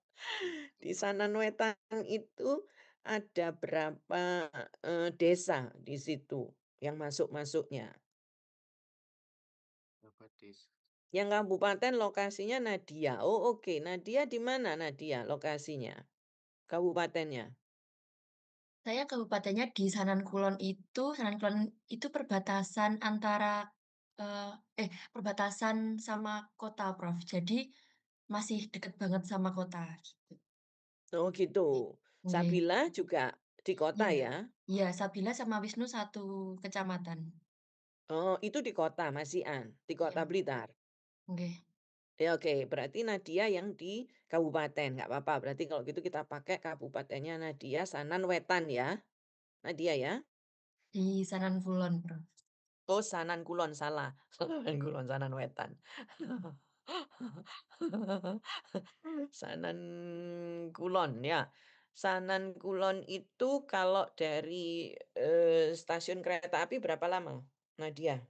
Di Sanan Wetan itu ada berapa desa di situ yang masuk-masuknya. Berapa desa? Yang kabupaten lokasinya Nadia. Oh oke, Nadia di mana Nadia lokasinya? Kabupatennya. Saya kabupatennya di Sanan Kulon itu perbatasan antara perbatasan sama kota, Prof. Jadi masih deket banget sama kota gitu. Oh gitu. Nggih. Sabila juga di kota Iya. ya? Iya, Sabila sama Wisnu satu kecamatan. Oh, itu di kota Masian, di Iya. kota Blitar. Nggih. Ya oke, berarti Nadia yang di kabupaten, nggak apa-apa. Berarti kalau gitu kita pakai kabupatennya Nadia Sanan Wetan ya, Nadia ya. Di Sanan Kulon, Prof. Oh Sanan Kulon salah, Sanan Kulon Sanan Wetan. Sanan Kulon ya. Sanan Kulon itu kalau dari stasiun kereta api berapa lama, Nadia?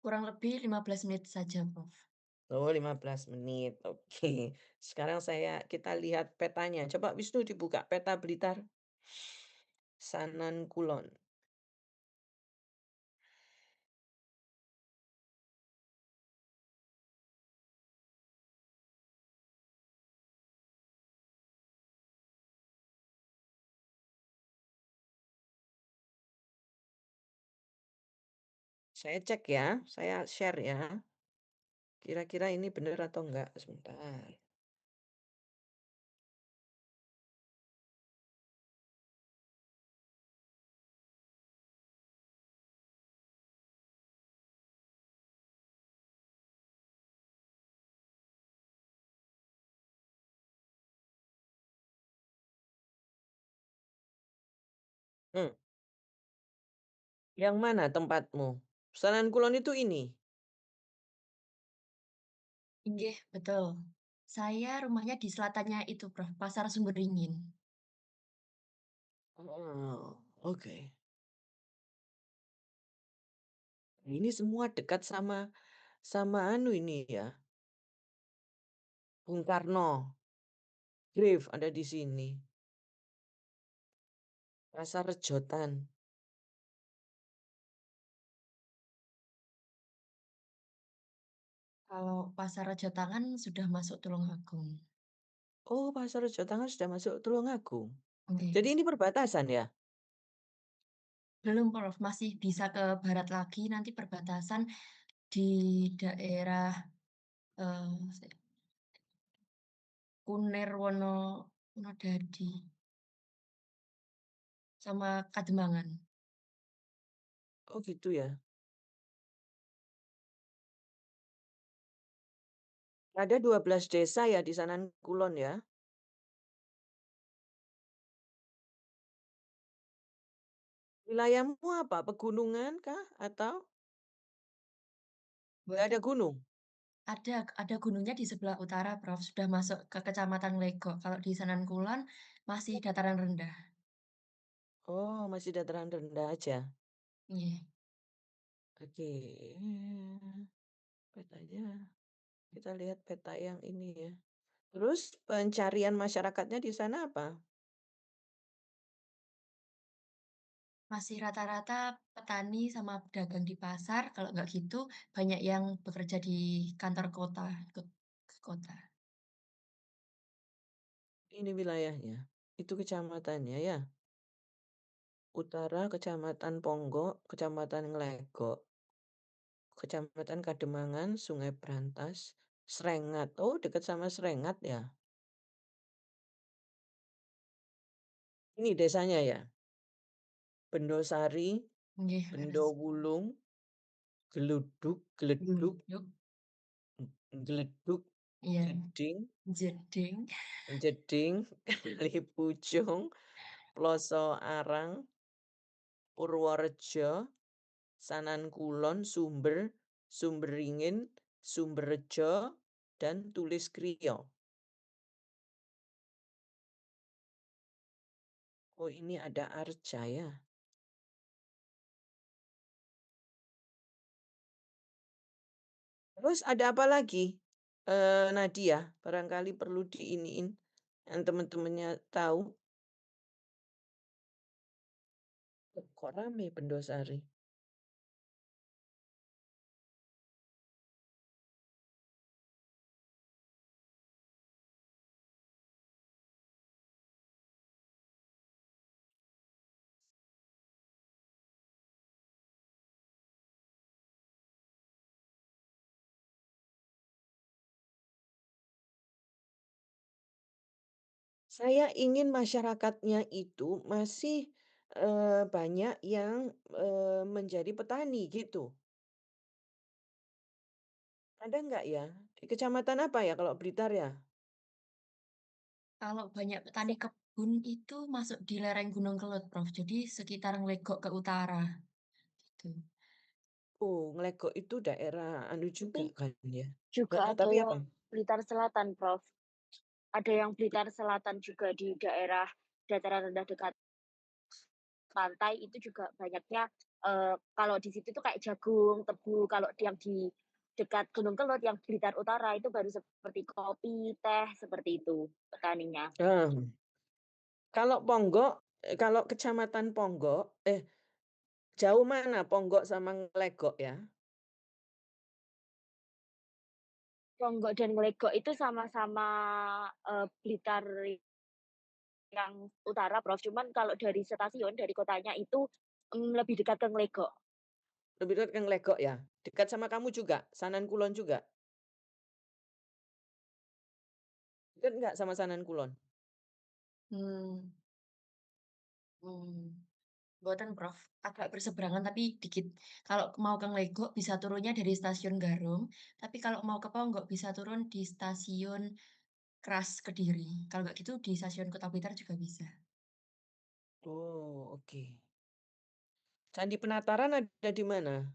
Kurang lebih 15 menit saja, Prof. Oh 15 menit, oke. Sekarang kita lihat petanya. Coba Wisnu dibuka peta Blitar. Sanan Kulon. Saya cek ya, saya share ya. Kira-kira ini benar atau enggak? Sebentar. Hmm. Yang mana tempatmu? Sanan Kulon itu ini. Nggih, betul. Saya rumahnya di selatannya itu, Prof, Pasar Sumberingin. Oh, oke. Ini semua dekat sama anu ini ya. Bung Karno. Grave ada di sini. Pasar Rejotan. Kalau Pasar Rejotangan sudah masuk Tulungagung. Oh, Pasar Rejotangan sudah masuk Tulungagung. Nggih. Jadi ini perbatasan ya? Belum, Prof, masih bisa ke barat lagi, nanti perbatasan di daerah Kunir Wonodadi sama Kademangan. Oh gitu ya. Ada 12 desa ya di Sanan Kulon ya. Wilayahmu apa? Pegunungan kah? Atau nggak ada gunung? Ada gunungnya di sebelah utara, Prof. Sudah masuk ke Kecamatan Legok. Kalau di Sanan Kulon masih dataran rendah. Oh, masih dataran rendah aja. Iya. Oke. Petanya. Kita lihat peta yang ini ya. Terus pencarian masyarakatnya di sana apa? Masih rata-rata petani sama pedagang di pasar, kalau nggak gitu banyak yang bekerja di kantor kota, ke kota. Ini wilayahnya. Itu kecamatannya ya. Utara Kecamatan Ponggok, Kecamatan Nglegok, Kecamatan Kademangan, Sungai Brantas, Srengat. Oh, dekat sama Srengat ya. Ini desanya ya. Bendosari, Nggih, leres. Bendowulung, Geluduk, Geleduk, Gluduk, Geleduk, iya, Jeding, jeding, Jeding, Kalipujung, Ploso Arang, Purworejo, Sanan Kulon, Sumber, Sumberingin, Sumberjo, dan Tulis Kriyo. Oh, ini ada Arca ya. Terus ada apa lagi? Nadia, barangkali perlu diiniin yang teman-temannya tahu. Kok rame Bendosari? Saya ingin masyarakatnya itu masih banyak yang menjadi petani gitu. Ada nggak ya? Di kecamatan apa ya kalau Blitar ya? Kalau banyak petani kebun itu masuk di lereng Gunung Kelut, Prof. Jadi sekitar Nglegok ke utara, gitu. Oh, Nglegok itu daerah anu juga Tapi kan ya? juga ada Tapi yang apa? Blitar Selatan, Prof. Ada yang Blitar Selatan juga di daerah dataran rendah dekat pantai itu juga banyaknya kalau di situ tuh kayak jagung, tebu. Kalau yang di dekat Gunung Kelut yang Blitar Utara itu baru seperti kopi, teh, seperti itu petaninya. Kalau Ponggok, kalau kecamatan Ponggok, jauh mana Ponggok sama Nglegok ya? Ponggok dan Nglegok itu sama-sama Blitar yang utara, Prof. Cuman kalau dari stasiun, dari kotanya itu lebih dekat ke Nglegok. Lebih dekat ke Nglegok ya? Dekat sama kamu juga? Sanan Kulon juga? Dekat nggak sama Sanan Kulon? Hmm. Mboten, Prof. Agak berseberangan tapi dikit. Kalau mau ke Nglegok bisa turunnya dari stasiun Garum, tapi kalau mau ke Ponggok bisa turun di stasiun Kras Kediri. Kalau nggak gitu di stasiun Kota Blitar juga bisa. Oh, oke. Candi Penataran ada di mana?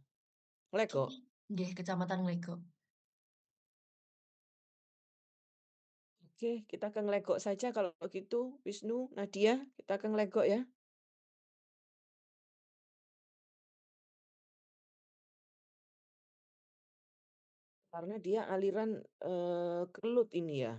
Nglegok? Nggih, Kecamatan Nglegok. Oke, kita ke Nglegok saja kalau gitu, Wisnu, Nadia, kita ke Nglegok ya. Karena dia aliran Kelut ini ya.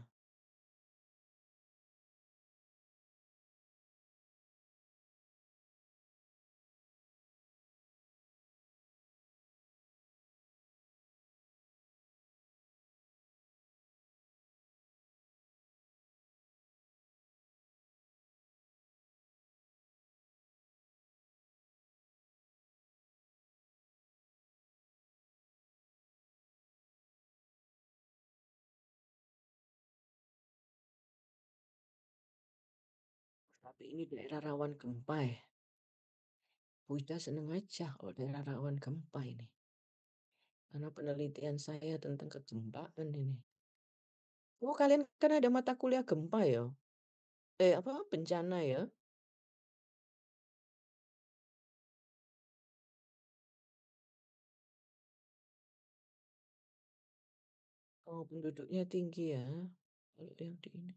Tapi ini daerah rawan gempa ya. Bu Ida seneng aja kalau daerah rawan gempa ini. Karena penelitian saya tentang kegempaan ini. Oh, kalian kan ada mata kuliah gempa ya? Apa bencana ya? Oh, penduduknya tinggi ya, kalau yang di ini.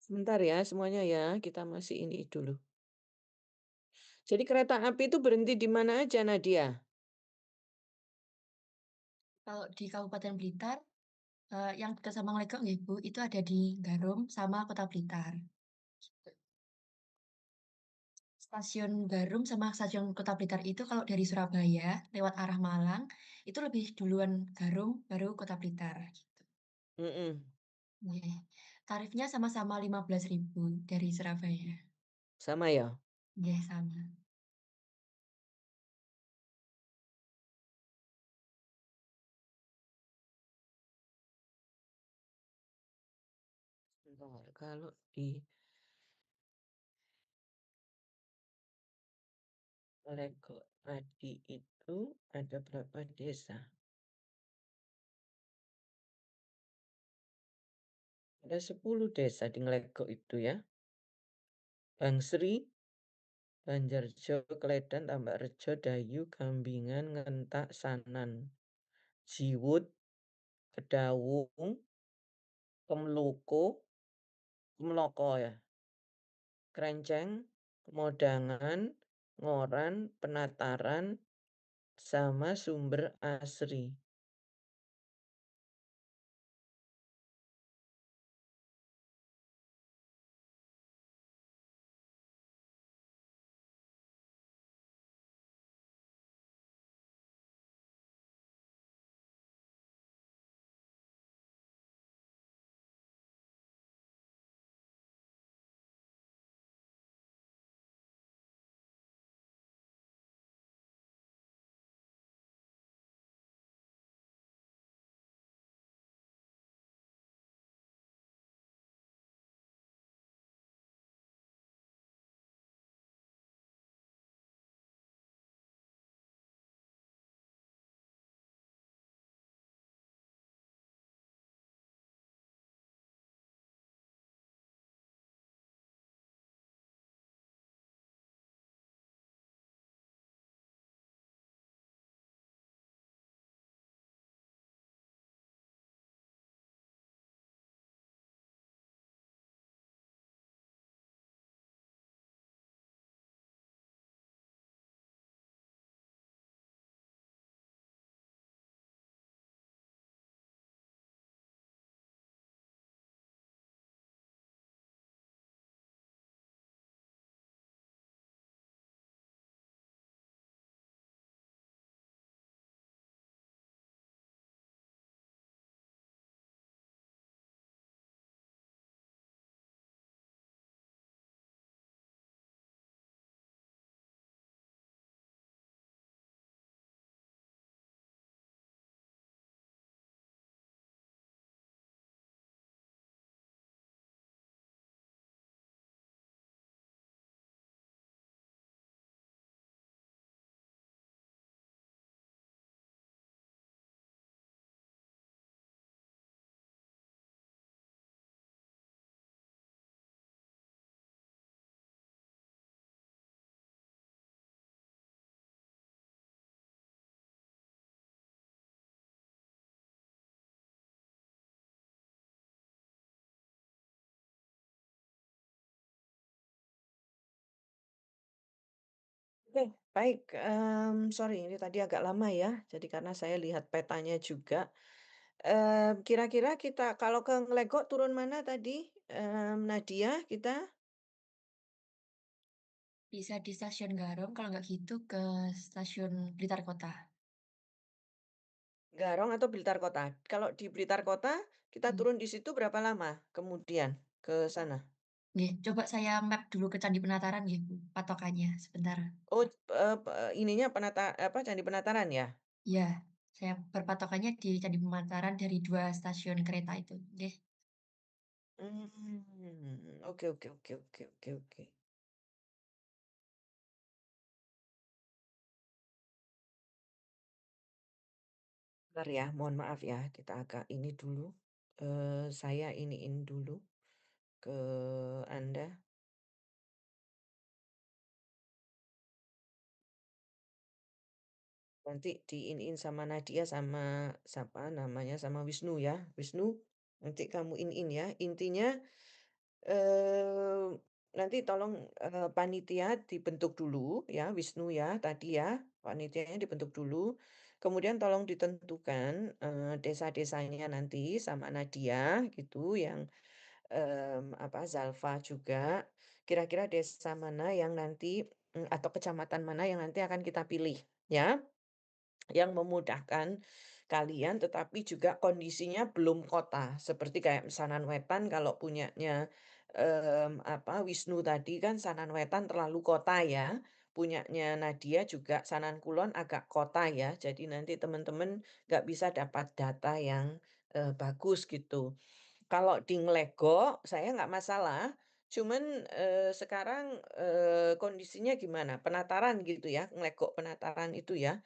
Sebentar ya semuanya ya, kita masih ini dulu. Jadi kereta api itu berhenti di mana aja, Nadia? Kalau di Kabupaten Blitar, yang dekat sama Nglegok nggih, Bu, itu ada di Garum sama Kota Blitar. Gitu. Stasiun Garum sama stasiun Kota Blitar itu kalau dari Surabaya lewat arah Malang, itu lebih duluan Garum, baru Kota Blitar, gitu. Mhm. Nggih. Tarifnya sama-sama 15.000 dari Surabaya. Sama ya? Nggih, sama. Sebentar, kalau di Legok Padi itu ada berapa desa? Ada 10 desa di Nglegok itu ya. Bangsri, Banjarjo, Kledan, Tambak Rejo, Dayu, Gambingan, Ngentak, Sanan, Jiwut, Kedawung, Kemloko ya, Krenceng, Kemodangan, Ngoran, Penataran, sama Sumber Asri. Oke, baik, sorry ini tadi agak lama ya, jadi karena saya lihat petanya juga. Kira-kira kita kalau ke Nglegok turun mana tadi, Nadia, kita? Bisa di Stasiun Garum, kalau nggak gitu ke Stasiun Blitar Kota. Garong atau Blitar Kota? Kalau di Blitar Kota, kita turun di situ berapa lama kemudian ke sana? Nggih, coba saya map dulu ke Candi Penataran nggih, Bu, patokannya, sebentar. Oh, ininya Candi Penataran ya? Iya, saya berpatokannya di Candi Penataran dari 2 stasiun kereta itu, nggih. Oke oke oke oke oke oke. Bentar ya, mohon maaf ya, kita agak ini dulu, saya iniin dulu ke Anda. Nanti diiniin sama Nadia sama siapa namanya, sama Wisnu ya. Wisnu, nanti kamu iniin ya. Intinya, nanti tolong, panitia dibentuk dulu ya, Wisnu ya, tadi ya, panitianya dibentuk dulu. Kemudian tolong ditentukan, desa-desanya nanti sama Nadia gitu yang, Zalfa juga. Kira-kira desa mana yang nanti, atau kecamatan mana yang nanti akan kita pilih ya. Yang memudahkan kalian, tetapi juga kondisinya belum kota. Seperti kayak Sanan Wetan kalau punyanya, Wisnu tadi kan Sanan Wetan terlalu kota ya. Punyanya Nadia juga Sanan Kulon agak kota ya. Jadi nanti teman-teman nggak bisa dapat data yang, bagus gitu. Kalau di Nglegok saya nggak masalah, cuman, sekarang, kondisinya gimana? Penataran gitu ya, Nglegok penataran itu ya,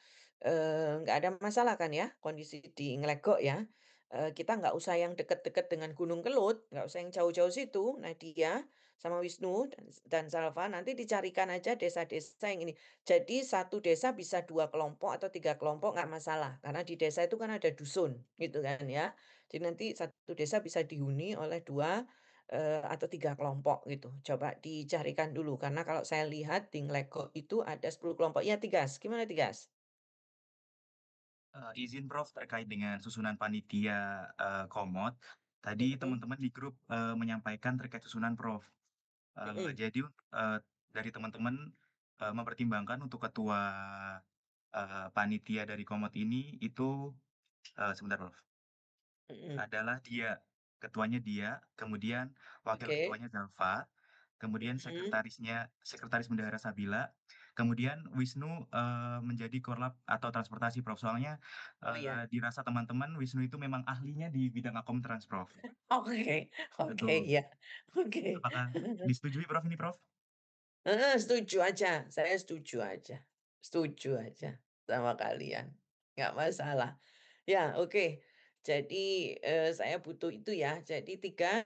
nggak ada masalah kan ya kondisi di Nglegok ya? Kita nggak usah yang deket-deket dengan Gunung Kelut, nggak usah yang jauh-jauh situ, Nadia sama Wisnu dan Zalfa, nanti dicarikan aja desa-desa yang ini. Jadi satu desa bisa 2 kelompok atau 3 kelompok nggak masalah, karena di desa itu kan ada dusun gitu kan ya. Jadi nanti satu desa bisa dihuni oleh 2 atau 3 kelompok gitu. Coba dicarikan dulu karena kalau saya lihat di Nglegok itu ada 10 kelompok. Ya Tigas, gimana Tigas? Izin Prof terkait dengan susunan panitia, Komot. Tadi Mhm, teman-teman di grup, menyampaikan terkait susunan Prof. mhm, Jadi, dari teman-teman, mempertimbangkan untuk ketua, panitia dari Komot ini itu, sebentar Prof, mhm. adalah dia, ketuanya dia, kemudian wakil Oke, ketuanya Zalfa, kemudian mhm. sekretaris bendahara Sabila, kemudian Wisnu, menjadi korlap atau transportasi Prof. Soalnya, Oh iya. dirasa teman-teman Wisnu itu memang ahlinya di bidang Akomtrans Prof. Oke oke, Betul. iya. Oke. Apakah disetujui Prof ini Prof? Setuju aja, saya setuju aja sama kalian, nggak masalah. Ya, oke. Jadi, saya butuh itu ya. Jadi 3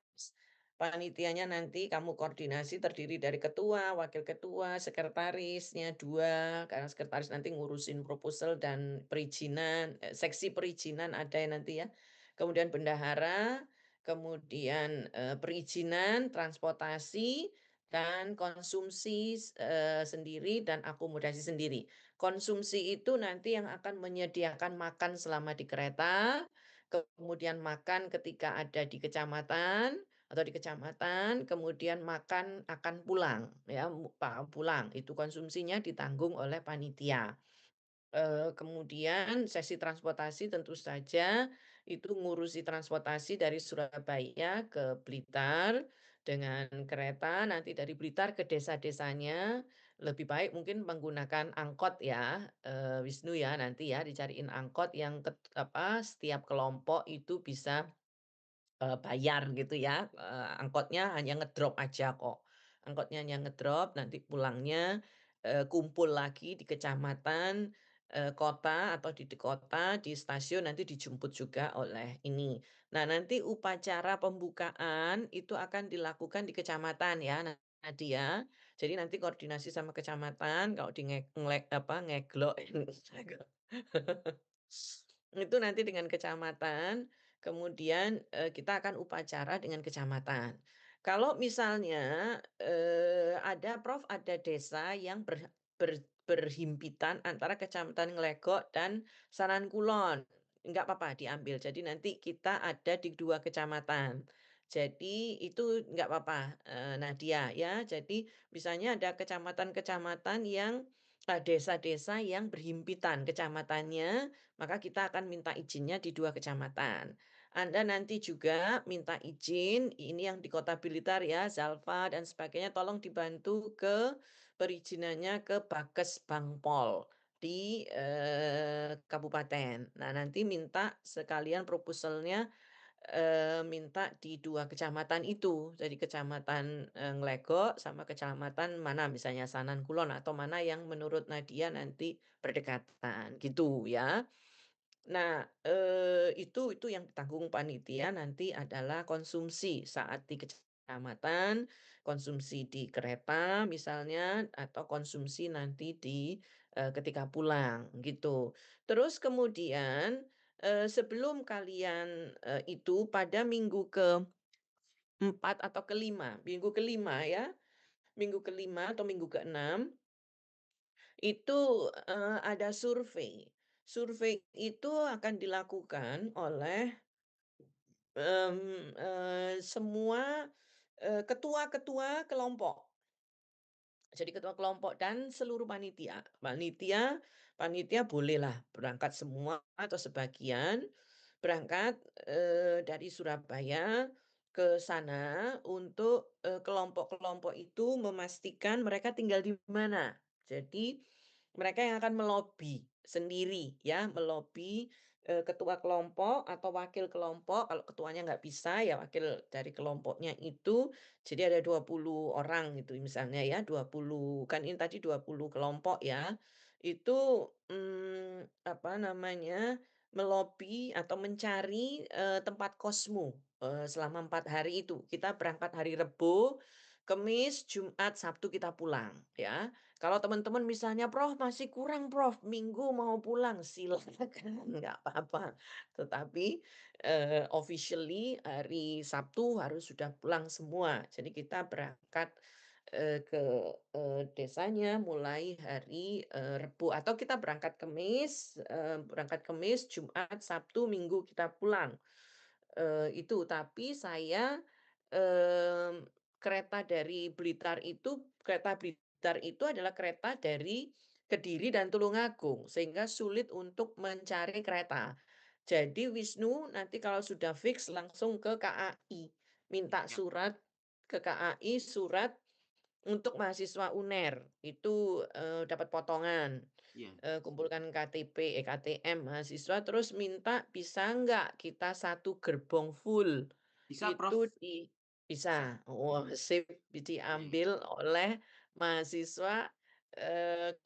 panitianya nanti kamu koordinasi terdiri dari ketua, wakil ketua, sekretarisnya 2 karena sekretaris nanti ngurusin proposal dan perizinan, seksi perizinan ada ya nanti ya. Kemudian bendahara, kemudian, perizinan, transportasi, dan konsumsi, sendiri dan akomodasi sendiri. Konsumsi itu nanti yang akan menyediakan makan selama di kereta, kemudian makan ketika ada di kecamatan atau di kecamatan, kemudian makan akan pulang ya, pulang, itu konsumsinya ditanggung oleh panitia. Kemudian sesi transportasi tentu saja itu ngurusi transportasi dari Surabaya ke Blitar dengan kereta, nanti dari Blitar ke desa-desanya, lebih baik mungkin menggunakan angkot ya, Wisnu ya, nanti ya dicariin angkot yang setiap kelompok itu bisa bayar gitu ya, angkotnya hanya ngedrop aja kok. Angkotnya hanya ngedrop, nanti pulangnya, kumpul lagi di kecamatan, kota atau di kota, di stasiun nanti dijemput juga oleh ini. Nah, nanti upacara pembukaan itu akan dilakukan di kecamatan ya, Nadia. Jadi nanti koordinasi sama kecamatan, kalau di Ngeglok itu nanti dengan kecamatan, kemudian, kita akan upacara dengan kecamatan. Kalau misalnya, ada Prof, ada desa yang berhimpitan antara Kecamatan Nglegok dan Sanan Kulon, nggak apa-apa diambil. Jadi nanti kita ada di 2 kecamatan. Jadi itu nggak apa-apa, Nadia ya. Jadi misalnya ada kecamatan-kecamatan yang desa-desa yang berhimpitan kecamatannya, maka kita akan minta izinnya di 2 kecamatan. Anda nanti juga minta izin, ini yang di Kota Blitar ya, Zalfa dan sebagainya, tolong dibantu ke perizinannya ke Bakes Bangpol di, kabupaten. Nah, nanti minta sekalian proposalnya minta di 2 kecamatan itu. Jadi kecamatan, Nglegok sama kecamatan mana misalnya Sanan Kulon atau mana yang menurut Nadia nanti berdekatan, gitu ya. Nah, itu yang ditanggung panitia nanti adalah konsumsi saat di kecamatan, konsumsi di kereta misalnya, atau konsumsi nanti di, ketika pulang, gitu. Terus kemudian, sebelum kalian, itu pada minggu ke-4 atau ke-5, minggu ke-5 ya, minggu ke-5 atau minggu ke-6 itu, ada survei. Survei itu akan dilakukan oleh, semua, ketua-ketua kelompok. Jadi ketua kelompok dan seluruh panitia. Panitia bolehlah berangkat semua atau sebagian berangkat, dari Surabaya ke sana untuk, kelompok-kelompok itu memastikan mereka tinggal di mana. Jadi mereka yang akan melobi sendiri ya, melobi, ketua kelompok atau wakil kelompok, kalau ketuanya nggak bisa ya wakil dari kelompoknya itu, jadi ada 20 orang gitu misalnya ya, 20 kan ini tadi 20 kelompok ya, itu, apa namanya, melobi atau mencari, tempat kosmu, selama 4 hari itu. Kita berangkat hari Rebo, Kamis, Jumat, Sabtu kita pulang ya. Kalau teman-teman misalnya, "Prof, masih kurang Prof, Minggu mau pulang." Silakan, nggak apa-apa. Tetapi, officially hari Sabtu harus sudah pulang semua. Jadi kita berangkat, ke, desanya mulai hari, Rebo atau kita berangkat Kamis, Jumat, Sabtu, Minggu kita pulang. Itu, tapi saya, kereta Blitar itu adalah kereta dari Kediri dan Tulungagung, sehingga sulit untuk mencari kereta. Jadi Wisnu nanti kalau sudah fix langsung ke KAI, minta Ya. surat ke KAI, surat untuk mahasiswa UNER, itu, dapat potongan. Iya. Kumpulkan KTP, KTM mahasiswa, terus minta bisa nggak kita 1 gerbong full, Bisa, itu Prof. bisa. Wah, sip, Iya iya. diambil oleh mahasiswa,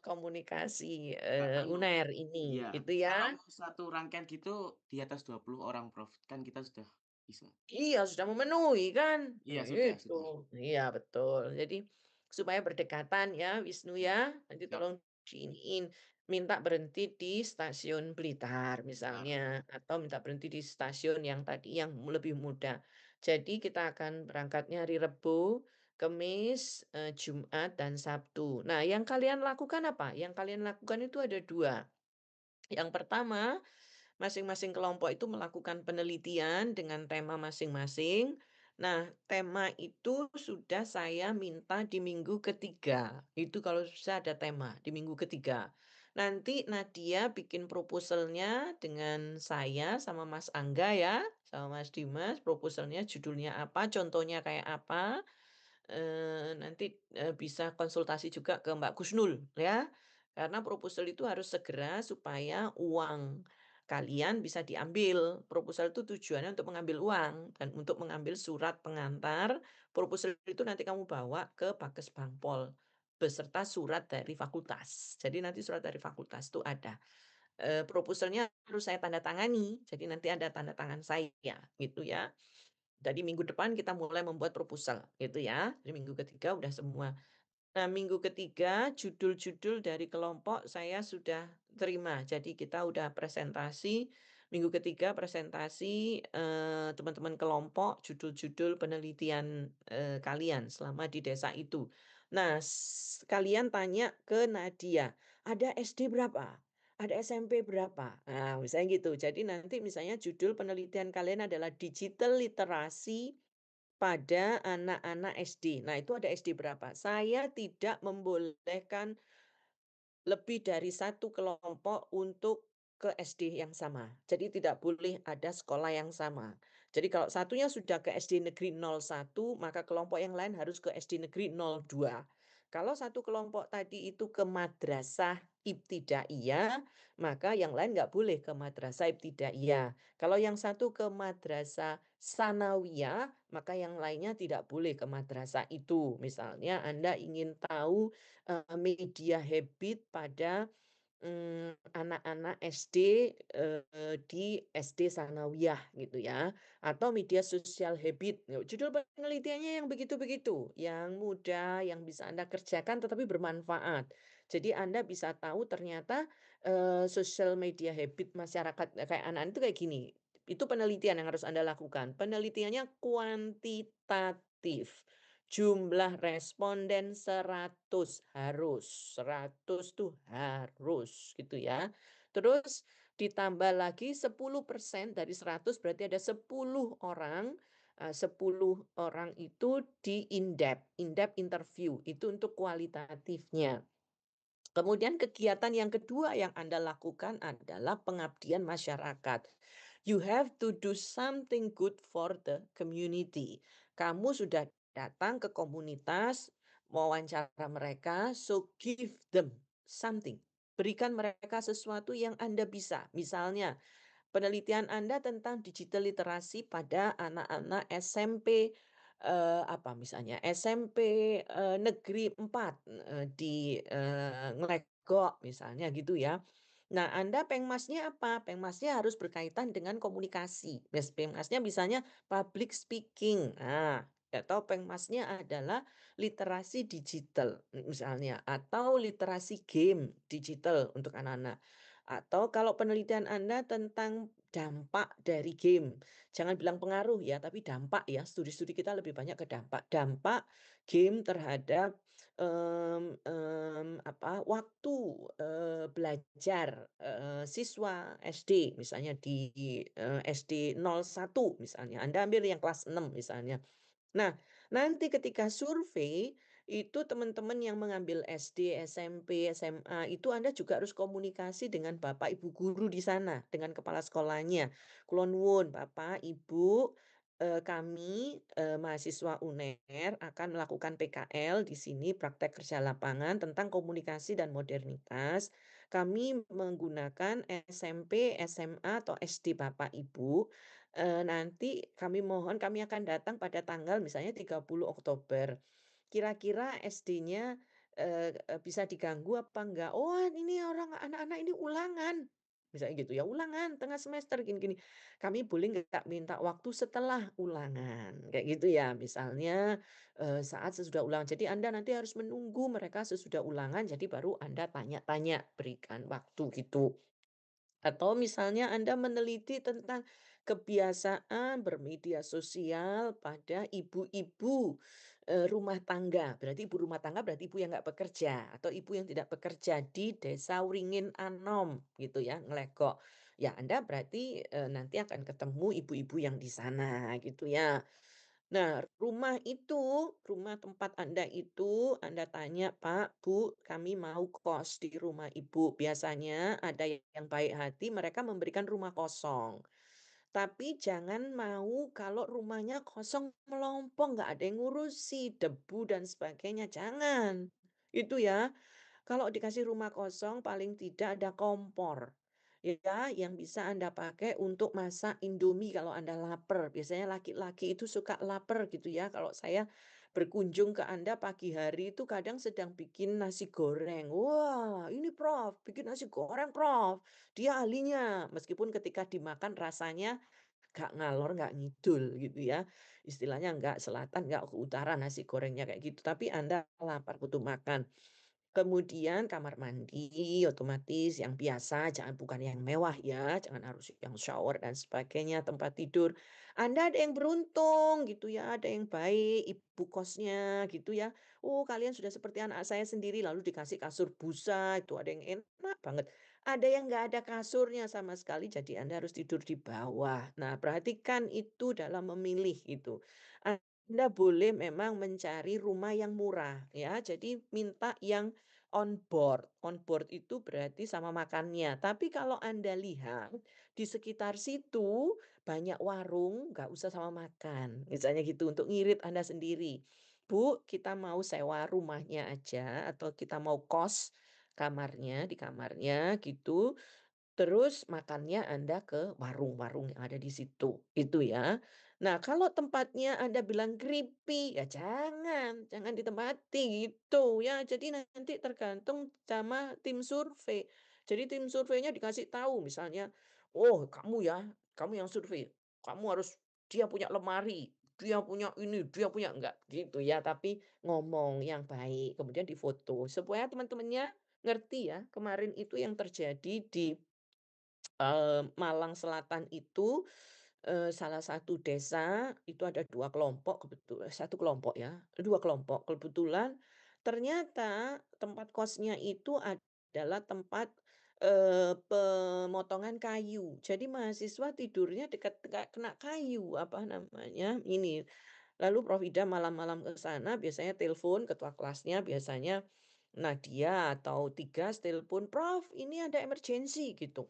komunikasi, Kalau UNER ini, iya, gitu kalau ya. mau 1 rangkaian gitu di atas 20 orang, Prof, kan kita sudah bisa. Iya, sudah memenuhi kan? Iya, Nah sudah itu. sudah. Iya, betul. Jadi supaya berdekatan ya, Wisnu Siap ya, nanti siap. tolong diiniin, minta berhenti di stasiun Blitar Bentar. misalnya, atau minta berhenti di stasiun yang tadi yang lebih mudah. Jadi kita akan berangkatnya hari Rebo, Kamis, Jumat, dan Sabtu. Nah, yang kalian lakukan apa? Yang kalian lakukan itu ada 2. Yang pertama, masing-masing kelompok itu melakukan penelitian dengan tema masing-masing. Nah, tema itu sudah saya minta di minggu ketiga. Itu kalau bisa ada tema di minggu ketiga. Nanti Nadia bikin proposalnya dengan saya sama Mas Angga ya, sama Mas Dimas. Proposalnya judulnya apa, contohnya kayak apa. Nanti, bisa konsultasi juga ke Mbak Kusnul ya. Karena proposal itu harus segera supaya uang kalian bisa diambil. Proposal itu tujuannya untuk mengambil uang dan untuk mengambil surat pengantar. Proposal itu nanti kamu bawa ke Pakes Bangpol beserta surat dari fakultas. Jadi nanti surat dari fakultas itu ada. Proposalnya harus saya tanda tangani, jadi nanti ada tanda tangan saya gitu ya. Jadi minggu depan kita mulai membuat proposal gitu ya. Jadi minggu ketiga udah semua. Nah, minggu ketiga judul-judul dari kelompok saya sudah terima. Jadi kita udah presentasi, minggu ketiga presentasi, teman-teman kelompok judul-judul penelitian, kalian selama di desa itu. Nah, kalian tanya ke Nadia, "Ada SD berapa? Ada SMP berapa?" Nah, misalnya gitu. Jadi nanti misalnya judul penelitian kalian adalah digital literasi pada anak-anak SD. Nah, itu ada SD berapa? Saya tidak membolehkan lebih dari 1 kelompok untuk ke SD yang sama. Jadi tidak boleh ada sekolah yang sama. Jadi kalau satunya sudah ke SD negeri 01, maka kelompok yang lain harus ke SD negeri 02. Kalau satu kelompok tadi itu ke madrasah ibtidaiyah, maka yang lain nggak boleh ke madrasah ibtidaiyah. Kalau yang satu ke madrasah sanawiyah, maka yang lainnya tidak boleh ke madrasah itu. Misalnya Anda ingin tahu media habit pada anak-anak SD di SD sanawiyah gitu ya, atau media sosial habit. Judul penelitiannya yang begitu-begitu, yang mudah, yang bisa Anda kerjakan tetapi bermanfaat. Jadi Anda bisa tahu ternyata social media habit masyarakat kayak anak-anak itu kayak gini. Itu penelitian yang harus Anda lakukan. Penelitiannya kuantitatif. Jumlah responden 100 harus, 100 tuh harus gitu ya. Terus ditambah lagi 10% dari 100 berarti ada 10 orang. 10 orang itu di in-depth interview, itu untuk kualitatifnya. Kemudian kegiatan yang kedua yang Anda lakukan adalah pengabdian masyarakat. You have to do something good for the community. Kamu sudah datang ke komunitas, mewawancara mereka, so give them something. Berikan mereka sesuatu yang Anda bisa. Misalnya, penelitian Anda tentang digital literasi pada anak-anak SMP apa misalnya SMP negeri 4 di Nglegok misalnya gitu ya. Nah, Anda pengmasnya apa? Pengmasnya harus berkaitan dengan komunikasi. Pengmasnya misalnya public speaking. Nah, atau pengmasnya adalah literasi digital misalnya atau literasi game digital untuk anak-anak. Atau kalau penelitian Anda tentang dampak dari game, jangan bilang pengaruh ya, tapi dampak ya. Studi-studi kita lebih banyak ke dampak. Dampak game terhadap waktu belajar siswa SD misalnya di SD 01 misalnya. Anda ambil yang kelas 6 misalnya. Nah, nanti ketika survei, itu teman-teman yang mengambil SD, SMP, SMA, itu Anda juga harus komunikasi dengan Bapak Ibu guru di sana, dengan kepala sekolahnya. Kulon nuwun, Bapak, Ibu, kami mahasiswa UNER akan melakukan PKL di sini, praktek kerja lapangan tentang komunikasi dan modernitas. Kami menggunakan SMP, SMA, atau SD Bapak Ibu. Nanti kami mohon kami akan datang pada tanggal misalnya 30 Oktober. Kira-kira SD-nya bisa diganggu apa enggak? Oh, ini anak-anak ini ulangan. Misalnya gitu ya, ulangan tengah semester gini-gini. Kami boleh nggak minta waktu setelah ulangan? Kayak gitu ya. Misalnya saat sesudah ulangan. Jadi Anda nanti harus menunggu mereka sesudah ulangan jadi baru Anda tanya-tanya, berikan waktu gitu. Atau misalnya Anda meneliti tentang kebiasaan bermedia sosial pada ibu-ibu rumah tangga. Berarti ibu rumah tangga berarti ibu yang nggak bekerja atau ibu yang tidak bekerja di Desa Wringin Anom gitu ya, Nglegok. Ya Anda berarti nanti akan ketemu ibu-ibu yang di sana gitu ya. Nah, rumah tempat Anda itu, Anda tanya, "Pak, Bu, kami mau kos di rumah Ibu." Biasanya ada yang baik hati, mereka memberikan rumah kosong. Tapi jangan mau kalau rumahnya kosong melompong, nggak ada yang ngurusi, debu dan sebagainya, jangan. Itu ya. Kalau dikasih rumah kosong paling tidak ada kompor. Ya, yang bisa Anda pakai untuk masak Indomie kalau Anda lapar. Biasanya laki-laki itu suka lapar gitu ya. Kalau saya berkunjung ke Anda pagi hari itu kadang sedang bikin nasi goreng. Wah, ini Prof, bikin nasi goreng Prof. Dia ahlinya. Meskipun ketika dimakan rasanya nggak ngalor, nggak ngidul gitu ya. Istilahnya nggak selatan, nggak ke utara nasi gorengnya kayak gitu. Tapi Anda lapar butuh makan. Kemudian kamar mandi otomatis yang biasa, bukan yang mewah ya, jangan harus yang shower dan sebagainya, tempat tidur. Anda ada yang beruntung gitu ya, ada yang baik, ibu kosnya gitu ya. Oh, kalian sudah seperti anak saya sendiri, lalu dikasih kasur busa, itu ada yang enak banget. Ada yang nggak ada kasurnya sama sekali, jadi Anda harus tidur di bawah. Nah, perhatikan itu dalam memilih itu. Anda boleh memang mencari rumah yang murah ya, jadi minta yang on board. On board itu berarti sama makannya. Tapi kalau Anda lihat di sekitar situ banyak warung, nggak usah sama makan. Misalnya gitu untuk ngirit Anda sendiri. Bu, kita mau sewa rumahnya aja atau kita mau kos. di kamarnya gitu. Terus makannya Anda ke warung-warung yang ada di situ, itu ya. Nah, kalau tempatnya Anda bilang creepy, ya jangan ditempati gitu ya. Jadi nanti tergantung sama tim survei. Jadi tim surveinya dikasih tahu misalnya, "Oh, kamu yang survei, kamu harus dia punya lemari, dia punya ini, dia punya" enggak gitu ya, tapi ngomong yang baik, kemudian difoto supaya teman-temannya ngerti ya, kemarin itu yang terjadi di Malang Selatan itu, salah satu desa itu ada 2 kelompok 1 kelompok ya, 2 kelompok. Kebetulan ternyata tempat kosnya itu adalah tempat, pemotongan kayu. Jadi mahasiswa tidurnya dekat kena kayu, apa namanya, ini. Lalu Prof Ida malam-malam ke sana biasanya telepon ketua kelasnya biasanya Nadia atau Tigas telepon, "Prof, ini ada emergency," gitu.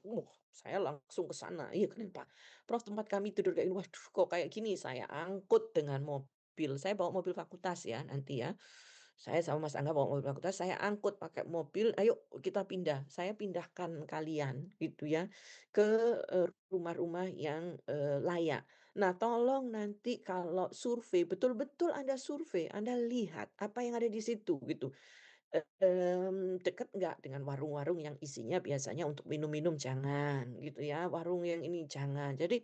Saya langsung ke sana. "Iya, kenapa?" "Prof, tempat kami tidur kayak gini." "Waduh, kok kayak gini?" Saya angkut dengan mobil. Saya bawa mobil fakultas ya nanti ya. Saya sama Mas Angga bawa mobil fakultas, saya angkut pakai mobil, "Ayo kita pindah." Saya pindahkan kalian gitu ya ke, rumah-rumah yang, layak. Nah, tolong nanti kalau survei, betul-betul Anda survei, Anda lihat apa yang ada di situ gitu. Dekat nggak dengan warung-warung yang isinya biasanya untuk minum-minum jangan gitu ya, warung yang ini jangan. Jadi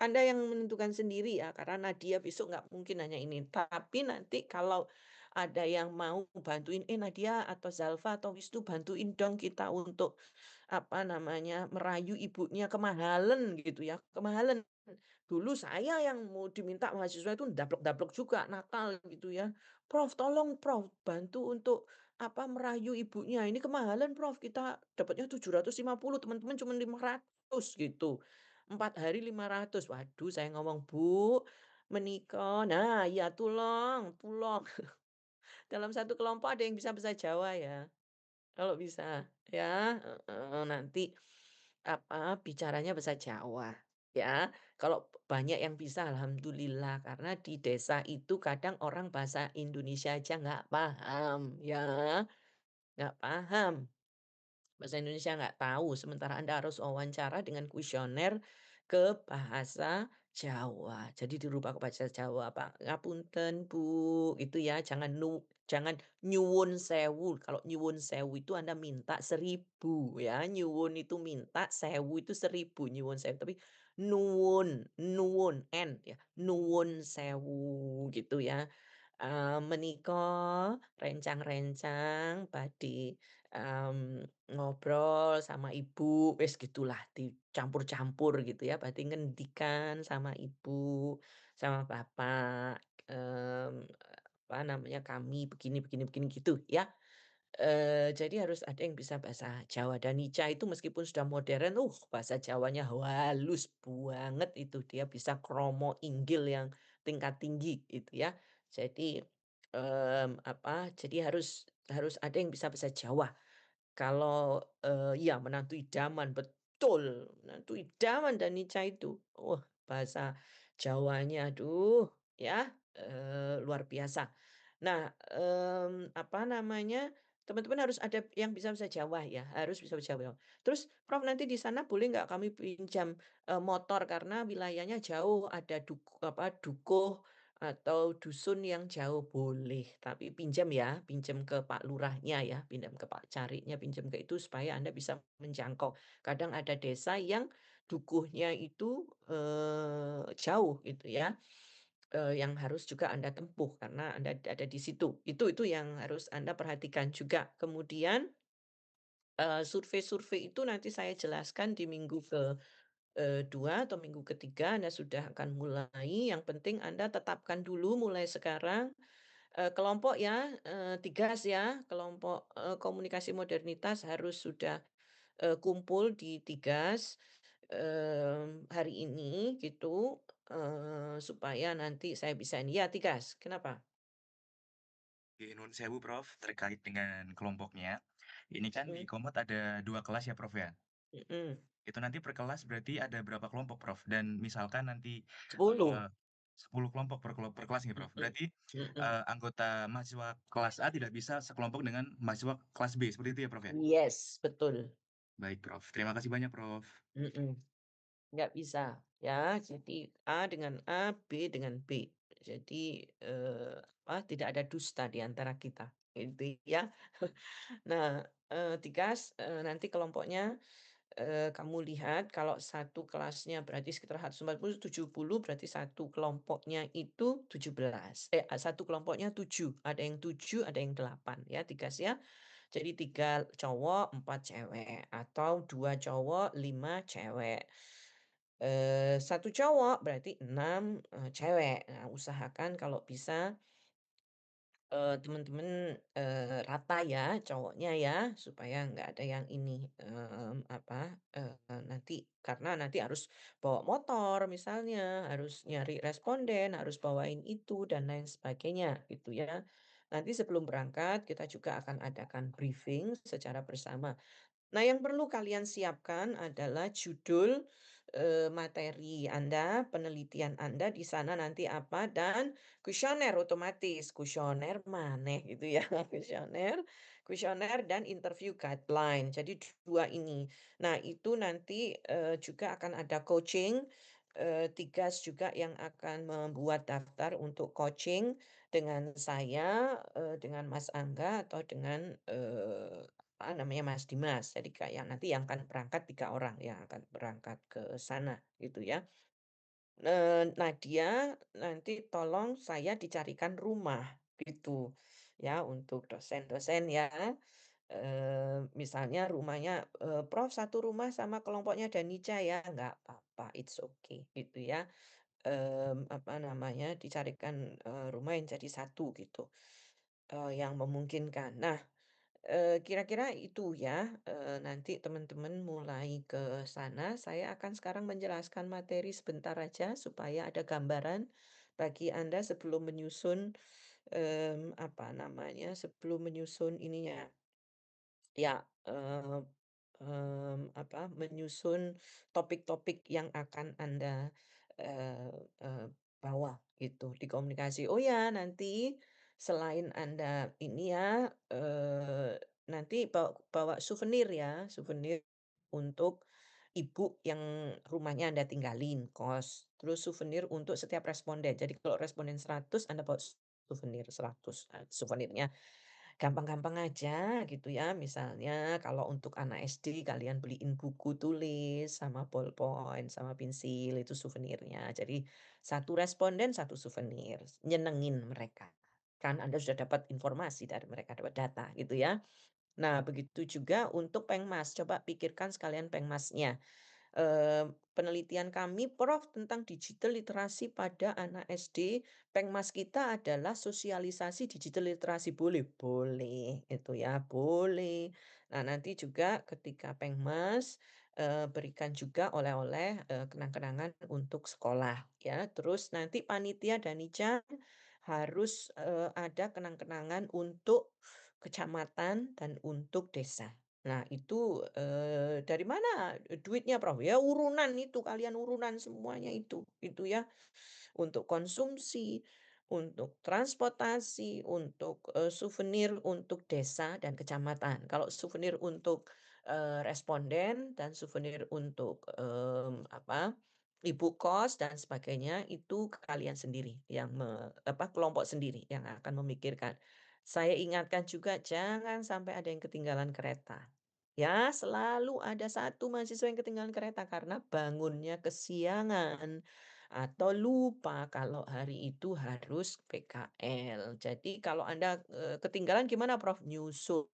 Anda yang menentukan sendiri ya, karena Nadia besok nggak mungkin nanya ini. Tapi nanti kalau ada yang mau bantuin, Nadia atau Zalfa atau Wisnu bantuin dong kita untuk apa namanya, merayu ibunya kemahalan gitu ya, kemahalan. Dulu saya yang mau diminta mahasiswa itu dablek-dablek juga nakal gitu ya. "Prof, tolong Prof, bantu untuk apa, merayu ibunya. Ini kemahalan Prof, kita dapatnya 750 teman-teman cuma 500 gitu. 4 hari 500." Waduh saya ngomong, "Bu, menika" nah iya tulong tulong. Dalam satu kelompok ada yang bisa bahasa Jawa ya. Kalau bisa ya, heeh, nanti apa, bicaranya bahasa Jawa ya. Kalau banyak yang bisa alhamdulillah, karena di desa itu kadang orang bahasa Indonesia aja nggak paham ya, nggak paham. Bahasa Indonesia nggak tahu, sementara Anda harus wawancara dengan kuesioner ke bahasa Jawa. Jadi dirubah ke bahasa Jawa, Pak, "Ngapunten Bu," itu ya, jangan nyuwun sewu. Kalau nyuwun sewu itu Anda minta 1.000 ya, nyuwun itu minta, sewu itu 1.000, nyuwun sewu. Tapi nuwun, nuwun, N ya, nuwun sewu gitu ya. Menika rencang-rencang badhe, ngobrol sama ibu, wis gitulah dicampur-campur gitu ya, berarti ngendikan sama ibu, sama bapak, apa namanya, kami begini begini begini gitu ya. Jadi harus ada yang bisa bahasa Jawa dan Nica itu meskipun sudah modern, bahasa Jawanya halus banget itu, dia bisa kromo inggil yang tingkat tinggi itu ya. Jadi, apa, jadi harus harus ada yang bisa bahasa Jawa. Kalau, iya menantu idaman, betul, menantu idaman Danica itu. Bahasa Jawanya aduh ya, luar biasa. Nah, apa namanya, teman-teman harus ada yang bisa bahasa Jawa ya, harus bisa bahasa Jawa. Terus Prof nanti di sana boleh nggak kami pinjam, motor karena wilayahnya jauh, ada dukuh atau dusun yang jauh boleh, tapi pinjam ya, pinjam ke Pak Lurahnya ya, pinjam ke Pak Carinya, pinjam ke itu supaya Anda bisa menjangkau. Kadang ada desa yang dukuhnya itu, jauh gitu ya, yang harus juga Anda tempuh karena Anda ada di situ. Itu yang harus Anda perhatikan juga. Kemudian, survei-survei itu nanti saya jelaskan di minggu ke-2 atau minggu ke-3 Anda sudah akan mulai, yang penting Anda tetapkan dulu mulai sekarang, kelompok ya, 3 ya, kelompok, komunikasi modernitas harus sudah, kumpul di Tigas, hari ini gitu, supaya nanti saya bisa ini ya Tigas, kenapa? Oke, nuwun sewu Prof, terkait dengan kelompoknya. Ini kan di Mhm, Komod ada 2 kelas ya Prof ya? mhm, Itu nanti per kelas berarti ada berapa kelompok Prof? Dan misalkan nanti, 10. 10 kelompok per kelas nggih, Prof? Mhm, Berarti, mhm. anggota mahasiswa kelas A tidak bisa sekelompok dengan mahasiswa kelas B, seperti itu ya, Prof, ya? Yes, betul. Baik, Prof. Terima kasih banyak, Prof. Mhm. Nggak bisa, ya. Jadi A dengan A, B dengan B. Jadi, tidak ada dusta di antara kita, gitu ya. Nah, Tikas, nanti kelompoknya, kamu lihat kalau satu kelasnya berarti sekitar 140, 70, berarti satu kelompoknya itu 17. Satu kelompoknya 7, ada yang 7, ada yang 8 ya, Tikas ya. Jadi 3 cowok, 4 cewek, atau 2 cowok, 5 cewek. 1 cowok berarti 6 cewek. Nah, usahakan kalau bisa, temen-temen, rata ya cowoknya ya, supaya nggak ada yang ini, nanti karena nanti harus bawa motor misalnya, harus nyari responden, harus bawain itu dan lain sebagainya gitu ya. Nanti sebelum berangkat kita juga akan adakan briefing secara bersama. Nah, yang perlu kalian siapkan adalah judul, materi Anda, penelitian Anda di sana nanti apa, dan kuesioner otomatis, kuesioner maneh gitu ya, kuesioner kuesioner dan interview guideline. Jadi 2 ini. Nah, itu nanti, juga akan ada coaching, Tigas juga yang akan membuat daftar untuk coaching dengan saya, dengan Mas Angga atau dengan, namanya Mas Dimas. Jadi kayak nanti yang akan berangkat 3 orang yang akan berangkat ke sana gitu ya. Nadia, nanti tolong saya dicarikan rumah gitu ya untuk dosen-dosen ya. Misalnya rumahnya, "Prof, satu rumah sama kelompoknya Danica ya." Nggak apa-apa, it's okay gitu ya. Apa namanya, dicarikan, rumah yang jadi satu gitu, yang memungkinkan. Nah, kira-kira itu ya, nanti teman-teman mulai ke sana. Saya akan sekarang menjelaskan materi sebentar aja supaya ada gambaran bagi Anda sebelum menyusun, sebelum menyusun ininya, ya, menyusun topik-topik yang akan Anda, eee eee, bawa gitu di komunikasi. Oh ya, nanti selain Anda ini ya, nanti bawa souvenir ya, souvenir untuk ibu yang rumahnya Anda tinggalin, kos. Terus souvenir untuk setiap responden. Jadi kalau responden 100 Anda bawa souvenir 100, souvenirnya gampang-gampang aja gitu ya. Misalnya kalau untuk anak SD kalian beliin buku tulis sama ballpoint sama pensil itu souvenirnya. Jadi satu responden satu souvenir, nyenengin mereka. Kan Anda sudah dapat informasi dari mereka, dapat data gitu ya. Nah, begitu juga untuk Pengmas. Coba pikirkan sekalian Pengmasnya. Penelitian kami Prof tentang digital literasi pada anak SD, Pengmas kita adalah sosialisasi digital literasi. Boleh? Boleh, itu ya, boleh. Nah, nanti juga ketika Pengmas, berikan juga oleh-oleh, kenang-kenangan untuk sekolah, ya. Terus nanti panitia Danica harus, ada kenang-kenangan untuk kecamatan dan untuk desa. Nah itu, dari mana duitnya, Prof? Ya urunan itu, kalian urunan semuanya itu ya. Untuk konsumsi, untuk transportasi, untuk, souvenir untuk desa dan kecamatan. Kalau souvenir untuk, responden dan souvenir untuk, ibu kos dan sebagainya, itu kalian sendiri yang kelompok sendiri yang akan memikirkan. Saya ingatkan juga jangan sampai ada yang ketinggalan kereta. Ya, selalu ada satu mahasiswa yang ketinggalan kereta karena bangunnya kesiangan atau lupa kalau hari itu harus PKL. Jadi kalau Anda, ketinggalan gimana, Prof? Nyusul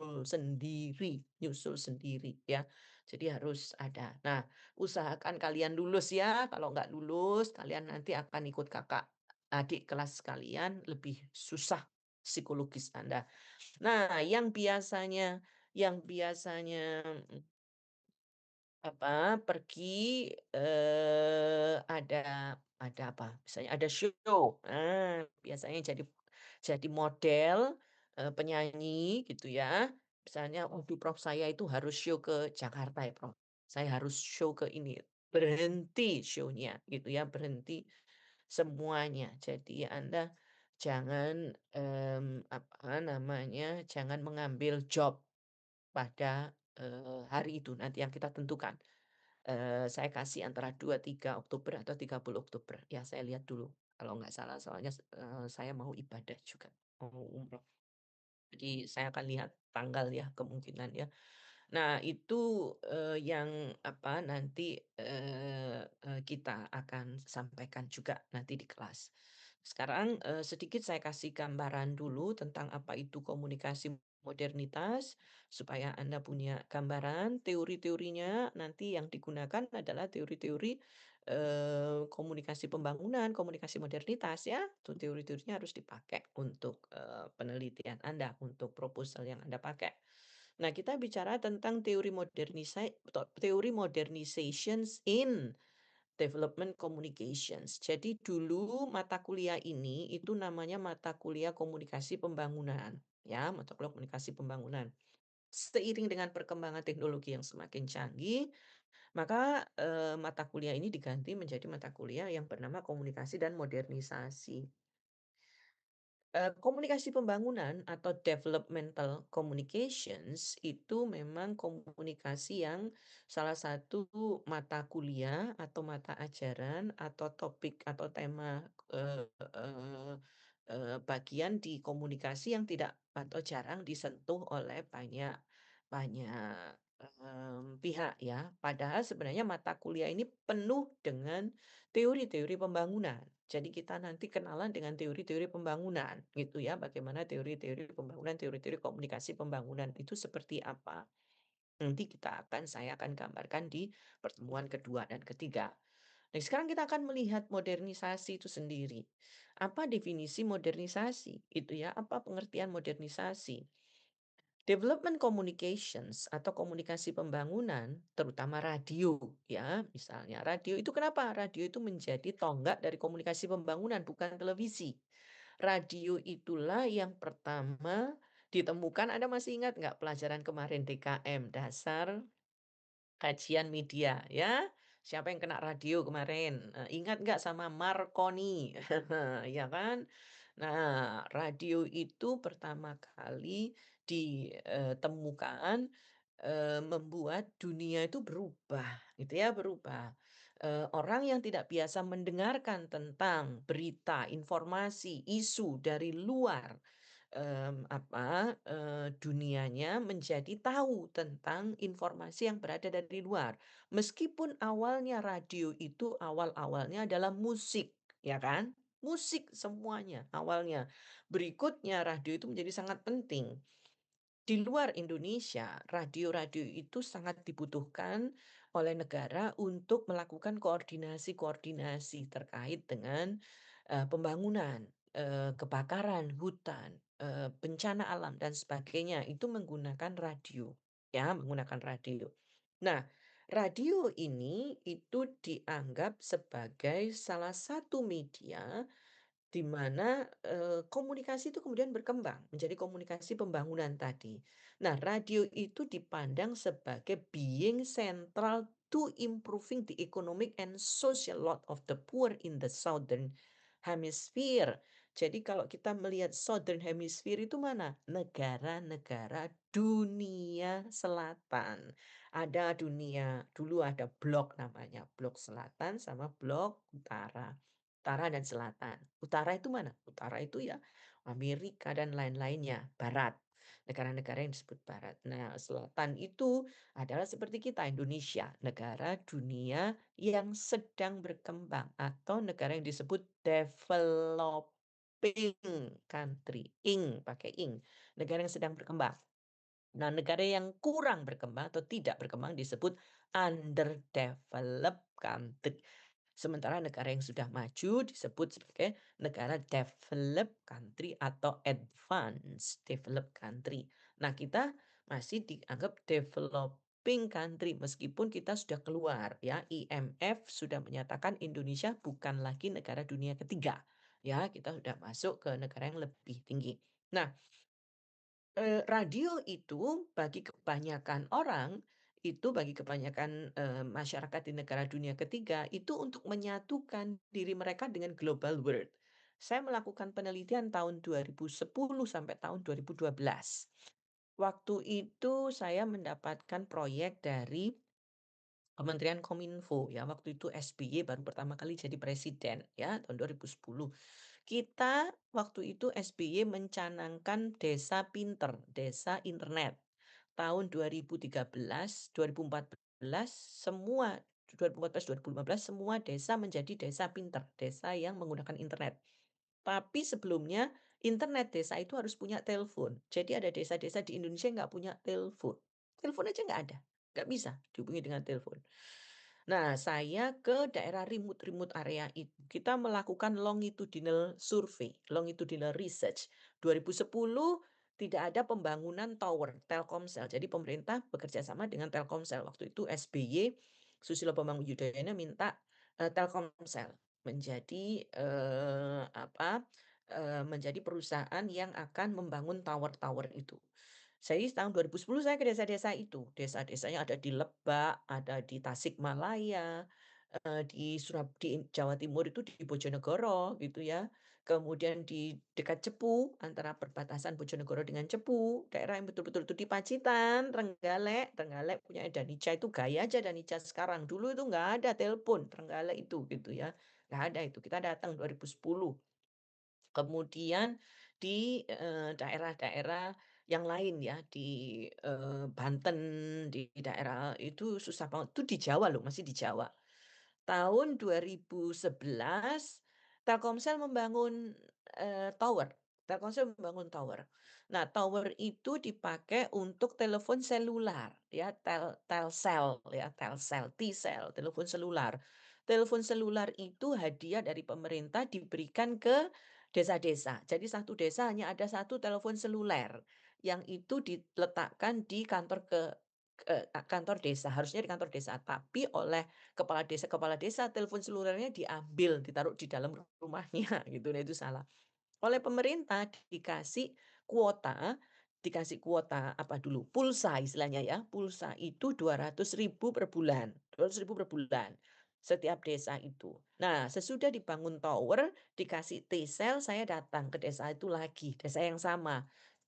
sendiri ya. Jadi harus ada. Nah, usahakan kalian lulus ya, kalau nggak lulus kalian nanti akan ikut kakak adik kelas kalian lebih susah psikologis Anda. Nah, yang biasanya, pergi, ada apa, misalnya ada show, biasanya jadi model, penyanyi gitu ya. Misalnya, "Waduh Prof, saya itu harus show ke Jakarta ya Prof, saya harus show ke ini." Berhenti show-nya gitu ya, berhenti. semuanya. Jadi Anda jangan, jangan mengambil job pada, hari itu nanti yang kita tentukan. Saya kasih antara 2, 3 Oktober atau 30 Oktober. Ya saya lihat dulu, kalau nggak salah soalnya, saya mau ibadah juga, mau umroh. Jadi saya akan lihat tanggal ya, kemungkinan ya. Nah itu, yang nanti, kita akan sampaikan juga nanti di kelas. Sekarang, sedikit saya kasih gambaran dulu tentang apa itu komunikasi modernitas, supaya Anda punya gambaran. Teori-teorinya nanti yang digunakan adalah teori-teori, komunikasi pembangunan, komunikasi modernitas ya. Tuh teori-teorinya harus dipakai untuk, penelitian Anda, untuk proposal yang Anda pakai. Nah, kita bicara tentang teori modernizations in development communications. Jadi dulu mata kuliah ini itu namanya mata kuliah komunikasi pembangunan, ya, mata kuliah komunikasi pembangunan. Seiring dengan perkembangan teknologi yang semakin canggih, maka mata kuliah ini diganti menjadi mata kuliah yang bernama komunikasi dan modernisasi. Komunikasi pembangunan atau developmental communications itu memang komunikasi yang salah satu mata kuliah atau mata ajaran atau topik atau tema, bagian di komunikasi yang tidak atau jarang disentuh oleh banyak banyak, pihak ya. Padahal sebenarnya mata kuliah ini penuh dengan teori-teori pembangunan. Jadi kita nanti kenalan dengan teori-teori pembangunan gitu ya, bagaimana teori-teori pembangunan, teori-teori komunikasi pembangunan itu seperti apa. Nanti saya akan gambarkan di pertemuan kedua dan ketiga. Nah, sekarang kita akan melihat modernisasi itu sendiri. Apa definisi modernisasi? Itu ya, apa pengertian modernisasi? Development communications atau komunikasi pembangunan, terutama radio ya, misalnya radio itu kenapa? Radio itu menjadi tonggak dari komunikasi pembangunan, bukan televisi. Radio itulah yang pertama ditemukan, Anda masih ingat nggak pelajaran kemarin DKM, dasar kajian media ya? Siapa yang kena radio kemarin? Ingat nggak sama Marconi? Ya kan? Nah, radio itu pertama kali ditemukan, membuat dunia itu berubah, gitu ya, berubah. Orang yang tidak biasa mendengarkan tentang berita, informasi, isu dari luar, dunianya menjadi tahu tentang informasi yang berada dari luar. Meskipun awalnya radio itu awal-awalnya adalah musik, ya kan? Musik semuanya awalnya. Berikutnya radio itu menjadi sangat penting. Di luar Indonesia, radio-radio itu sangat dibutuhkan oleh negara untuk melakukan koordinasi-koordinasi terkait dengan, pembangunan, kebakaran hutan, bencana alam dan sebagainya, itu menggunakan radio, ya, menggunakan radio. Nah, radio ini itu dianggap sebagai salah satu media di mana, komunikasi itu kemudian berkembang menjadi komunikasi pembangunan tadi. Nah, radio itu dipandang sebagai being central to improving the economic and social lot of the poor in the Southern Hemisphere. Jadi kalau kita melihat Southern Hemisphere itu mana? Negara-negara dunia selatan. Ada dulu ada blok namanya, blok selatan sama blok utara. Utara dan selatan. Utara itu mana? Utara itu ya Amerika dan lain-lainnya, barat. Negara-negara yang disebut barat. Nah, selatan itu adalah seperti kita, Indonesia, negara dunia yang sedang berkembang atau negara yang disebut developing country. Pakai ing. Negara yang sedang berkembang. Nah, negara yang kurang berkembang atau tidak berkembang disebut underdeveloped country. Sementara negara yang sudah maju disebut sebagai negara developed country atau advanced developed country. Nah, kita masih dianggap developing country meskipun kita sudah keluar ya. IMF sudah menyatakan Indonesia bukan lagi negara dunia ketiga. Ya, kita sudah masuk ke negara yang lebih tinggi. Nah, radio itu bagi kebanyakan orang itu bagi kebanyakan, masyarakat di negara dunia ketiga, itu untuk menyatukan diri mereka dengan global world. Saya melakukan penelitian tahun 2010 sampai tahun 2012. Waktu itu saya mendapatkan proyek dari Kementerian Kominfo ya, waktu itu SBY baru pertama kali jadi presiden ya, tahun 2010. Kita waktu itu SBY mencanangkan desa pinter, desa internet. Tahun 2013, 2014 semua 2014, 2015 semua desa menjadi desa pinter, desa yang menggunakan internet. Tapi sebelumnya internet desa itu harus punya telepon. Jadi ada desa-desa di Indonesia yang nggak punya telepon. Telepon aja nggak ada, nggak bisa dihubungi dengan telepon. Nah, saya ke daerah remote area itu. Kita melakukan longitudinal survey, longitudinal research. 2010 tidak ada pembangunan tower Telkomsel. Jadi pemerintah bekerja sama dengan Telkomsel. Waktu itu SBY, Susilo Bambang Yudhoyono minta Telkomsel menjadi menjadi perusahaan yang akan membangun tower-tower itu. Jadi tahun 2010 saya ke desa-desa itu. Desa-desanya ada di Lebak, ada di Tasikmalaya, di Jawa Timur itu di Bojonegoro gitu ya. Kemudian di dekat Cepu, antara perbatasan Bojonegoro dengan Cepu, daerah yang betul-betul itu di Pacitan, Trenggalek. Trenggalek punya Danica itu gaya aja Danica sekarang. Dulu itu nggak ada telepon Trenggalek itu gitu ya. Nggak ada itu. Kita datang 2010. Kemudian di, daerah-daerah yang lain ya, di, Banten, di daerah itu susah banget, itu di Jawa loh, masih di Jawa. Tahun 2011 Telkomsel membangun, tower. Telkomsel membangun tower. Nah, tower itu dipakai untuk telepon selular ya, Telcel ya, Telcel, T-Cell, telepon selular. Telepon selular itu hadiah dari pemerintah diberikan ke desa-desa. Jadi satu desa hanya ada satu telepon seluler, yang itu diletakkan di kantor desa, harusnya di kantor desa, tapi oleh kepala desa telepon selulernya diambil, ditaruh di dalam rumahnya gitu, nah itu salah. Oleh pemerintah dikasih kuota apa dulu, pulsa istilahnya ya, pulsa itu 200.000 per bulan, 200.000 per bulan, setiap desa itu. Nah, sesudah dibangun tower, dikasih T-cell, saya datang ke desa itu lagi, desa yang sama.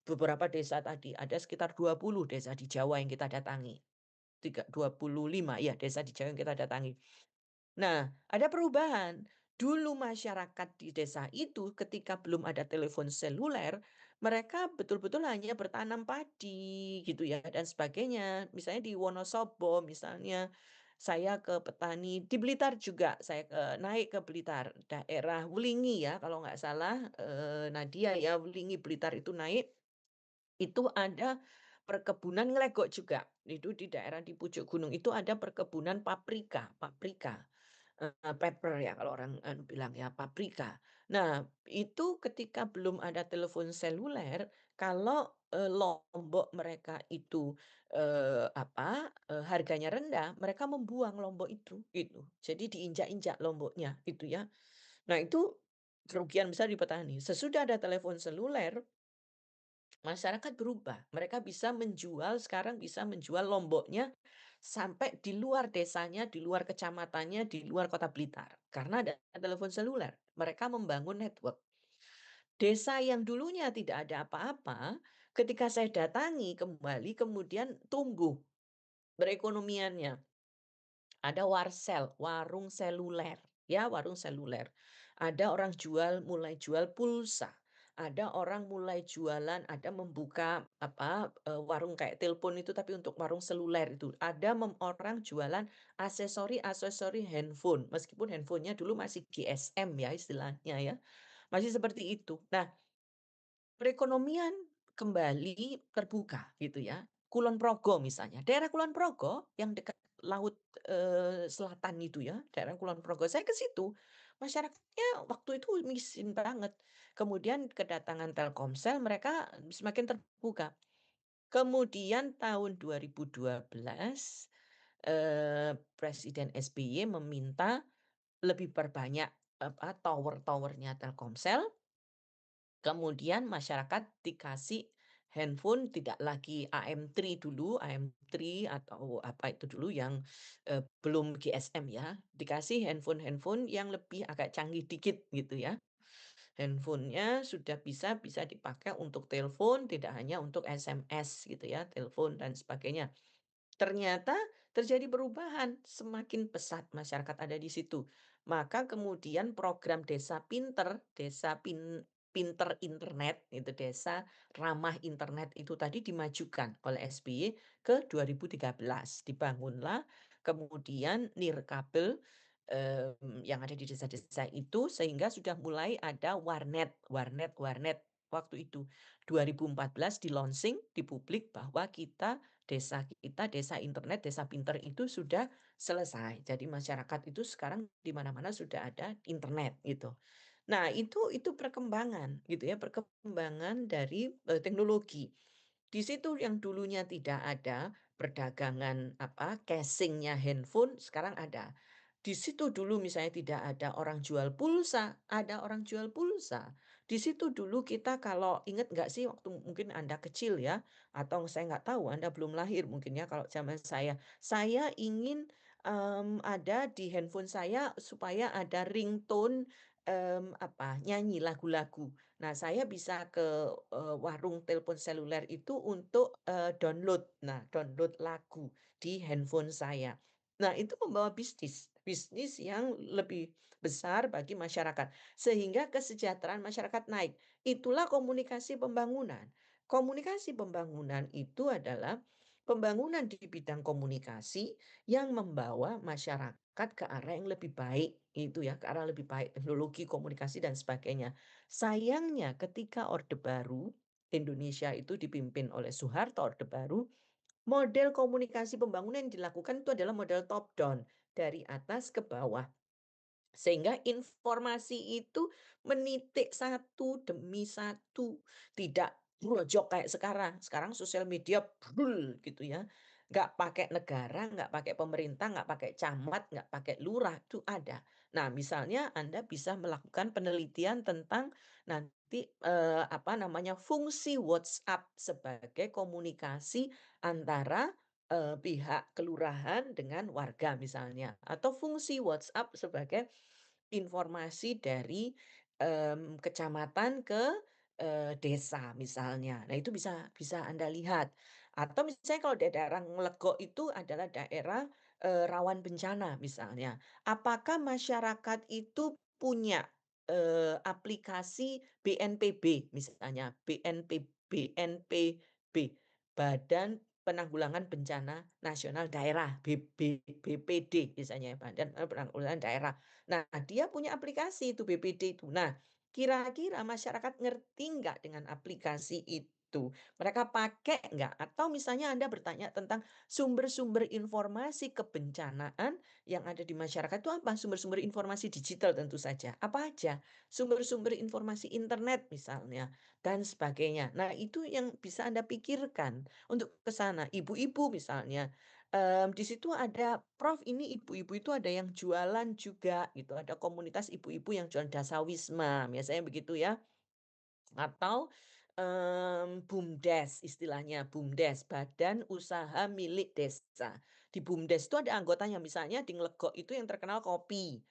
Beberapa desa tadi, ada sekitar 20 desa di Jawa yang kita datangi. 25 ya desa di Jawa yang kita datangi. Nah, ada perubahan. Dulu masyarakat di desa itu ketika belum ada telepon seluler, mereka betul-betul hanya bertanam padi gitu ya dan sebagainya. Misalnya di Wonosobo misalnya saya ke petani di Blitar juga naik ke Blitar, daerah Wulingi ya kalau nggak salah, Nadia ya Wulingi Blitar itu naik itu ada perkebunan ngelegok juga. Itu di daerah di pucuk gunung itu ada perkebunan paprika, pepper ya kalau orang bilang ya, paprika. Nah, itu ketika belum ada telepon seluler, kalau, lombok mereka itu, harganya rendah, mereka membuang lombok itu, gitu. Jadi diinjak-injak lomboknya, itu ya. Nah, itu kerugian besar di petani. Sesudah ada telepon seluler masyarakat berubah, mereka sekarang bisa menjual lomboknya sampai di luar desanya, di luar kecamatannya, di luar kota Blitar. Karena ada telepon seluler, mereka membangun network. Desa yang dulunya tidak ada apa-apa, ketika saya datangi kembali kemudian tumbuh perekonomiannya. Ada warsel, warung seluler, ya warung seluler. Ada orang mulai jual pulsa. Ada orang mulai jualan, ada membuka warung kayak telepon itu tapi untuk warung seluler itu. Ada orang jualan aksesori handphone, meskipun handphonenya dulu masih GSM ya istilahnya ya. Masih seperti itu. Nah, perekonomian kembali terbuka gitu ya. Kulon Progo misalnya, daerah Kulon Progo yang dekat laut, selatan itu ya, daerah Kulon Progo, saya ke situ. Masyarakatnya waktu itu miskin banget. Kemudian kedatangan Telkomsel mereka semakin terbuka. Kemudian tahun 2012, Presiden SBY meminta lebih perbanyak tower-towernya Telkomsel. Kemudian masyarakat dikasih Handphone tidak lagi AM3 dulu, AM3 atau apa itu dulu yang, belum GSM ya, dikasih handphone-handphone yang lebih agak canggih dikit gitu ya. Handphonenya sudah bisa dipakai untuk telepon, tidak hanya untuk SMS gitu ya, telepon dan sebagainya. Ternyata terjadi perubahan, semakin pesat masyarakat ada di situ. Maka kemudian program Desa Pinter, Pinter Internet, itu Desa Ramah Internet itu tadi dimajukan oleh SBY ke 2013. Dibangunlah kemudian nirkabel yang ada di desa-desa itu sehingga sudah mulai ada warnet waktu itu. 2014 di-launching di publik bahwa desa kita, desa internet, desa pinter itu sudah selesai. Jadi masyarakat itu sekarang di mana-mana sudah ada internet gitu. Nah, itu perkembangan gitu ya, perkembangan dari teknologi. Di situ yang dulunya tidak ada perdagangan casingnya handphone, sekarang ada. Di situ dulu misalnya tidak ada orang jual pulsa, ada orang jual pulsa. Di situ dulu kita kalau ingat nggak sih waktu mungkin Anda kecil ya, atau saya nggak tahu Anda belum lahir mungkin ya kalau zaman saya ingin ada di handphone saya supaya ada ringtone nyanyi lagu-lagu. Nah, saya bisa ke warung telepon seluler itu untuk download. Nah, download lagu di handphone saya. Nah, itu membawa bisnis yang lebih besar bagi masyarakat sehingga kesejahteraan masyarakat naik. Itulah komunikasi pembangunan. Komunikasi pembangunan itu adalah pembangunan di bidang komunikasi yang membawa masyarakat ke arah yang lebih baik, itu ya, ke arah lebih baik, teknologi, komunikasi dan sebagainya. Sayangnya ketika Orde Baru Indonesia itu dipimpin oleh Soeharto Orde Baru, model komunikasi pembangunan yang dilakukan itu adalah model top down, dari atas ke bawah. Sehingga informasi itu menitik satu demi satu, tidak brojok kayak sekarang. Sekarang sosial media brul gitu ya. Nggak pakai negara, nggak pakai pemerintah, nggak pakai camat, nggak pakai lurah, itu ada. Nah, misalnya Anda bisa melakukan penelitian tentang nanti fungsi WhatsApp sebagai komunikasi antara pihak kelurahan dengan warga misalnya, atau fungsi WhatsApp sebagai informasi dari kecamatan ke desa misalnya. Nah, itu bisa bisa Anda lihat. Atau misalnya kalau di daerah Nglegok itu adalah daerah rawan bencana misalnya. Apakah masyarakat itu punya aplikasi BNPB misalnya, BNPB, Badan Penanggulangan Bencana Nasional Daerah, BPD misalnya, Badan Penanggulangan Daerah. Nah, dia punya aplikasi itu BPD itu. Nah, kira-kira masyarakat ngerti nggak dengan aplikasi itu? Mereka pakai nggak? Atau misalnya Anda bertanya tentang sumber-sumber informasi kebencanaan yang ada di masyarakat itu apa? Sumber-sumber informasi digital tentu saja. Apa aja? Sumber-sumber informasi internet misalnya dan sebagainya. Nah, itu yang bisa Anda pikirkan untuk ke sana. Ibu-ibu misalnya, di situ ada, "Prof, ini ibu-ibu itu ada yang jualan juga," gitu, ada komunitas ibu-ibu yang jualan dasawisma, biasanya begitu ya. Atau, BUMDes istilahnya, BUMDes, Badan Usaha Milik Desa. Di BUMDes itu ada anggotanya, misalnya di Nglegok itu yang terkenal kopi,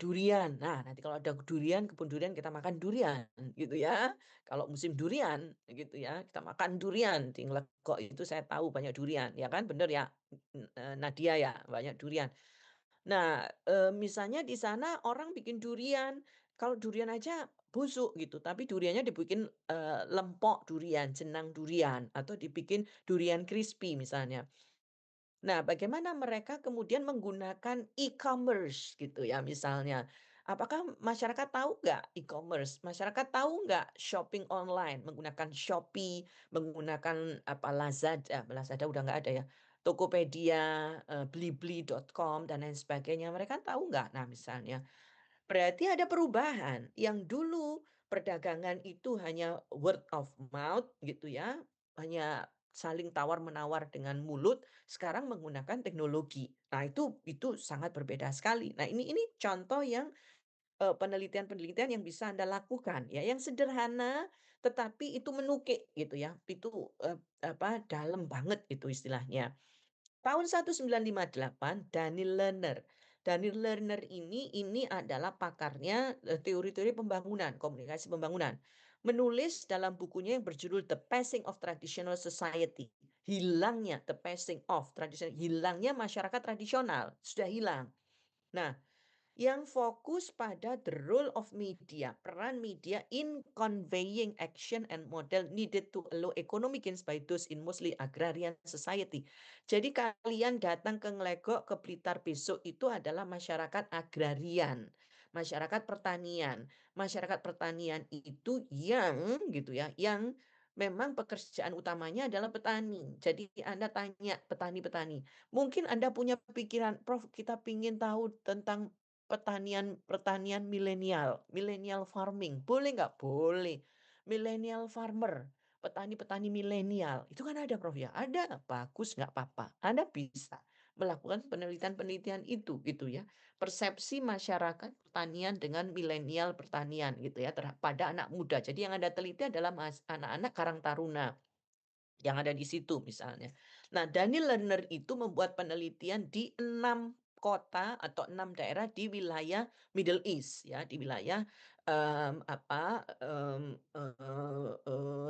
durian. Nah, nanti kalau ada durian, kebun durian, kita makan durian, gitu ya. Kalau musim durian, gitu ya, kita makan durian. Di Nglegok itu saya tahu banyak durian, ya kan, bener ya, Nadia ya, banyak durian. Nah, misalnya di sana orang bikin durian, kalau durian aja busuk gitu, tapi duriannya dibikin, lempok durian, jenang durian, atau dibikin durian crispy misalnya. Nah, bagaimana mereka kemudian menggunakan e-commerce gitu ya misalnya. Apakah masyarakat tahu nggak e-commerce? Masyarakat tahu nggak shopping online menggunakan Shopee, menggunakan Lazada, Lazada udah nggak ada ya, Tokopedia, Blibli.com dan lain sebagainya. Mereka tahu nggak? Nah, misalnya. Berarti ada perubahan, yang dulu perdagangan itu hanya word of mouth gitu ya, hanya saling tawar-menawar dengan mulut, sekarang menggunakan teknologi. Nah, itu sangat berbeda sekali. Nah, ini contoh yang penelitian-penelitian yang bisa Anda lakukan ya, yang sederhana tetapi itu menukik gitu ya, itu, dalam banget itu istilahnya. Tahun 1958 Daniel Lerner. Daniel Lerner ini adalah pakarnya, teori-teori pembangunan, komunikasi pembangunan. Menulis dalam bukunya yang berjudul The Passing of Traditional Society. Hilangnya hilangnya masyarakat tradisional, sudah hilang. Nah, yang fokus pada the role of media, peran media in conveying action and model needed to allow economic gains by those in mostly agrarian society. Jadi kalian datang ke Nglegok, ke Blitar besok itu adalah masyarakat agrarian, masyarakat pertanian. Masyarakat pertanian itu yang gitu ya, yang memang pekerjaan utamanya adalah petani. Jadi Anda tanya petani-petani, mungkin Anda punya pikiran, Prof, kita ingin tahu tentang pertanian milenial farming, boleh nggak? Boleh. Millennial farmer, petani-petani milenial, itu kan ada Prof ya? Ada, bagus nggak apa-apa. Anda bisa melakukan penelitian-penelitian itu gitu ya. Persepsi masyarakat pertanian dengan milenial pertanian gitu ya pada anak muda. Jadi yang Anda teliti adalah anak-anak Karang Taruna yang ada di situ misalnya. Nah, Daniel Lerner itu membuat penelitian di 6 kota atau 6 daerah di wilayah Middle East ya, di wilayah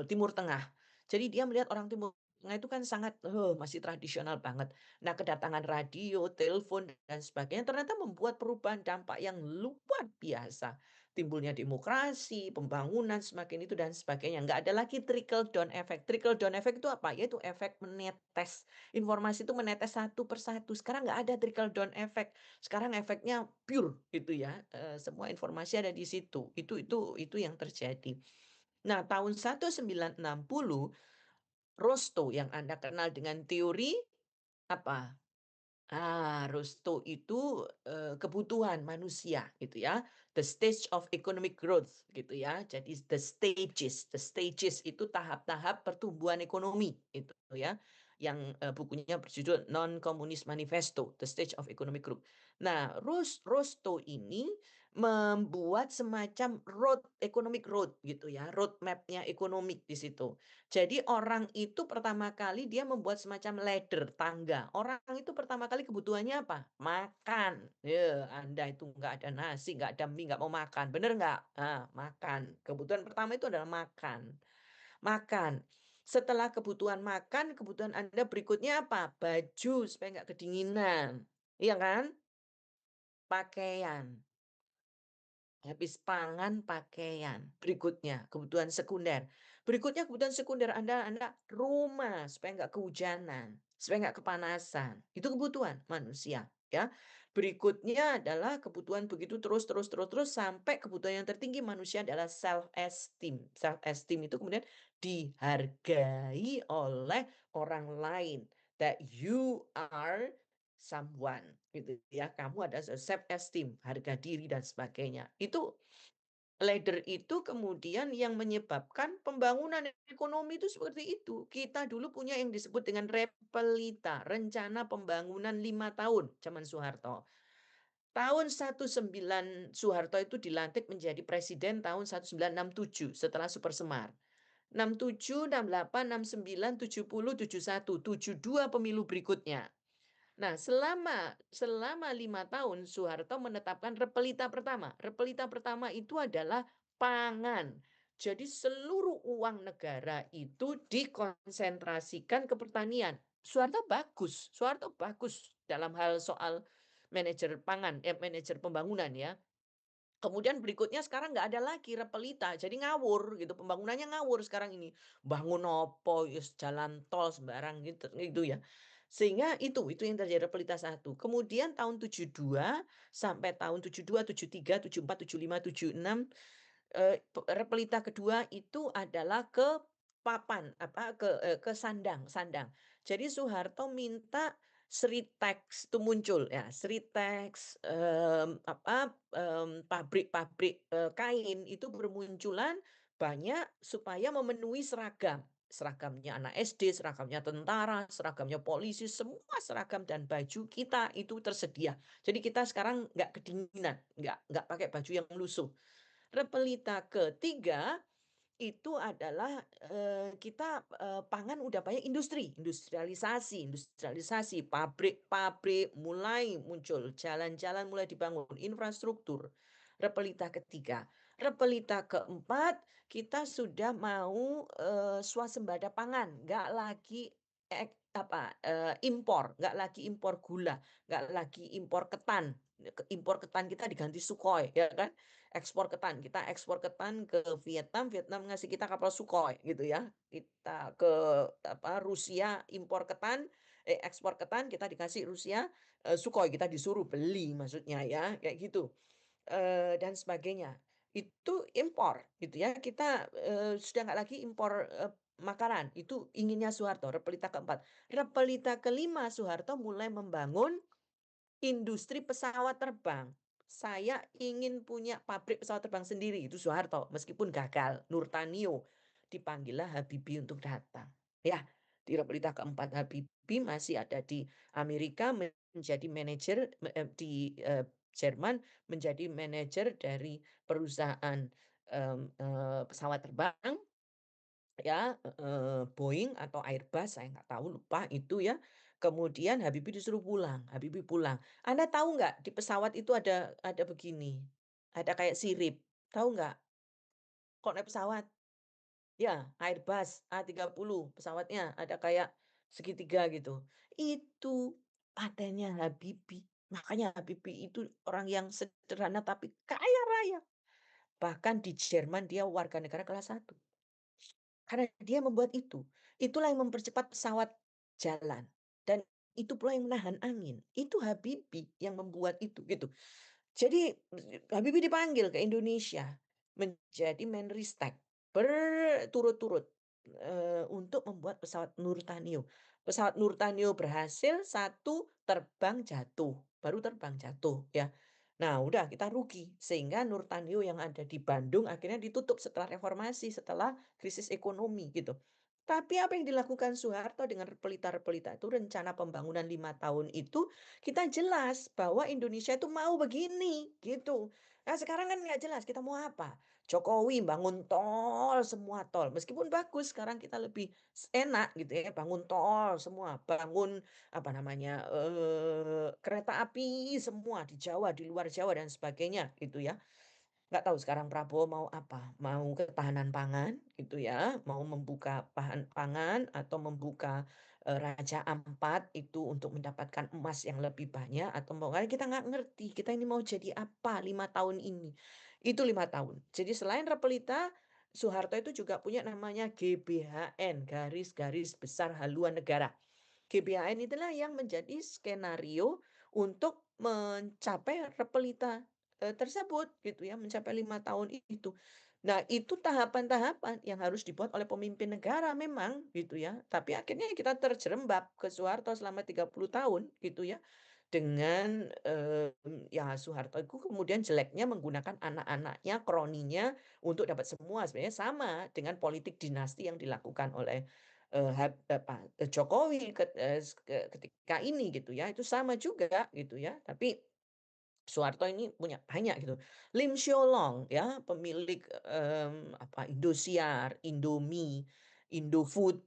Timur Tengah. Jadi dia melihat orang Timur Tengah itu kan sangat masih tradisional banget. Nah, kedatangan radio, telepon dan sebagainya ternyata membuat perubahan dampak yang luar biasa. Timbulnya demokrasi, pembangunan semakin itu dan sebagainya. Nggak ada lagi trickle down effect. Trickle down effect itu apa? Yaitu efek menetes. Informasi itu menetes satu persatu. Sekarang nggak ada trickle down effect. Sekarang efeknya pure gitu ya. Semua informasi ada di situ. Itu yang terjadi. Nah, tahun 1960 Rostow yang Anda kenal dengan teori apa? Rostow itu kebutuhan manusia gitu ya. The stage of economic growth gitu ya. Jadi the stages itu tahap-tahap pertumbuhan ekonomi itu ya. Yang bukunya berjudul Non-Communist Manifesto, The Stage of Economic Growth. Nah, Rostow ini membuat semacam economic road gitu ya, roadmap-nya ekonomik di situ. Jadi orang itu pertama kali dia membuat semacam ladder, tangga. Orang itu pertama kali kebutuhannya apa? Makan. Ya, Anda itu nggak ada nasi, nggak ada mie, nggak mau makan. Bener nggak? Makan. Kebutuhan pertama itu adalah makan. Makan. Setelah kebutuhan makan, kebutuhan Anda berikutnya apa? Baju supaya nggak kedinginan. Iya kan? Pakaian. Habis pangan, pakaian. Berikutnya, kebutuhan sekunder. Berikutnya kebutuhan sekunder Anda rumah supaya nggak kehujanan, supaya nggak kepanasan. Itu kebutuhan manusia, ya. Berikutnya adalah kebutuhan begitu terus sampai kebutuhan yang tertinggi manusia adalah self esteem. Self esteem itu kemudian dihargai oleh orang lain. That you are someone gitu ya, kamu ada self esteem, harga diri dan sebagainya. Itu ladder itu kemudian yang menyebabkan pembangunan ekonomi itu seperti itu. Kita dulu punya yang disebut dengan Repelita, rencana pembangunan 5 tahun zaman Soeharto. Tahun 19 Soeharto itu dilantik menjadi presiden tahun 1967 setelah Super Semar. 67, 68, 69, 70, 71, 72 pemilu berikutnya. Nah, selama 5 tahun Soeharto menetapkan Repelita pertama. Repelita pertama itu adalah pangan. Jadi seluruh uang negara itu dikonsentrasikan ke pertanian. Soeharto bagus dalam hal soal manajer pangan, manajer pembangunan ya. Kemudian berikutnya sekarang nggak ada lagi Repelita, jadi ngawur gitu, pembangunannya ngawur sekarang ini. Bangun opo, jalan tol sembarang gitu ya. Sehingga itu yang terjadi Repelita 1. Kemudian tahun 72 sampai tahun 72, 73, 74, 75, 76 Repelita kedua itu adalah ke papan ke sandang. Jadi Soeharto minta Sritex itu muncul ya, Sritex pabrik-pabrik kain itu bermunculan banyak supaya memenuhi seragam. seragamnya anak SD, seragamnya tentara, seragamnya polisi, semua seragam dan baju kita itu tersedia. Jadi kita sekarang nggak kedinginan, nggak pakai baju yang lusuh. Repelita ketiga itu adalah, kita, pangan udah banyak industrialisasi, pabrik-pabrik mulai muncul, jalan-jalan mulai dibangun, infrastruktur. Repelita ketiga. Repelita keempat, kita sudah mau, swasembada pangan, nggak lagi impor, nggak lagi impor gula, nggak lagi impor ketan. Impor ketan kita diganti Sukhoi, ya kan? Ekspor ketan, kita ekspor ketan ke Vietnam, Vietnam ngasih kita kapal Sukhoi gitu ya. Kita ke Rusia impor ketan, ekspor ketan kita dikasih Rusia Sukhoi, kita disuruh beli maksudnya ya, kayak gitu. Dan sebagainya. Itu impor gitu ya. Kita sudah nggak lagi impor makanan. Itu inginnya Soeharto, repelita keempat. Repelita kelima Soeharto mulai membangun industri pesawat terbang. Saya ingin punya pabrik pesawat terbang sendiri, itu Soeharto. Meskipun gagal, Nurtanio dipanggillah Habibie untuk datang. Ya, di repelita keempat Habibie masih ada di Amerika menjadi manajer di Jerman menjadi manajer dari perusahaan pesawat terbang ya, Boeing atau Airbus, saya nggak tahu, lupa itu ya. Kemudian Habibie disuruh pulang, Habibie pulang. Anda tahu nggak di pesawat itu ada begini, ada kayak sirip, tahu nggak? Kok naik pesawat? Ya, Airbus A330 pesawatnya ada kayak segitiga gitu. Itu patennya Habibie. Makanya Habibie itu orang yang sederhana tapi kaya raya. Bahkan di Jerman dia warga negara kelas 1. Karena dia membuat itu. Itulah yang mempercepat pesawat jalan, dan itu pula yang menahan angin. Itu Habibie yang membuat itu, gitu. Jadi Habibie dipanggil ke Indonesia menjadi Menristek berturut-turut, untuk membuat pesawat Nurtanio. Pesawat Nurtanio berhasil, satu terbang jatuh, baru terbang jatuh ya. Nah udah kita rugi, sehingga Nurtanio yang ada di Bandung akhirnya ditutup setelah reformasi, setelah krisis ekonomi gitu. Tapi apa yang dilakukan Soeharto dengan repelita-repelita itu, rencana pembangunan 5 tahun itu, kita jelas bahwa Indonesia itu mau begini gitu. Nah sekarang kan nggak jelas kita mau apa. Jokowi bangun tol, semua tol. Meskipun bagus, sekarang kita lebih enak gitu ya, bangun tol semua, bangun apa namanya, kereta api semua di Jawa, di luar Jawa dan sebagainya gitu ya. Nggak tahu sekarang Prabowo mau apa, mau ketahanan pangan gitu ya, mau membuka pangan atau membuka Raja Ampat itu untuk mendapatkan emas yang lebih banyak, atau mau, karena kita nggak ngerti kita ini mau jadi apa 5 tahun ini. Itu 5 tahun. Jadi selain repelita, Soeharto itu juga punya namanya GBHN, garis-garis besar haluan negara. GBHN itulah yang menjadi skenario untuk mencapai repelita tersebut gitu ya, mencapai 5 tahun itu. Nah, itu tahapan-tahapan yang harus dibuat oleh pemimpin negara memang gitu ya. Tapi akhirnya kita terjerembab ke Soeharto selama 30 tahun gitu ya. Dengan ya Soeharto itu kemudian jeleknya menggunakan anak-anaknya, kroninya untuk dapat semua. Sebenarnya sama dengan politik dinasti yang dilakukan oleh Jokowi ketika ini gitu ya. Itu sama juga gitu ya. Tapi Soeharto ini punya banyak gitu. Lim Sholong ya, pemilik Indosiar, Indomie, Indofood,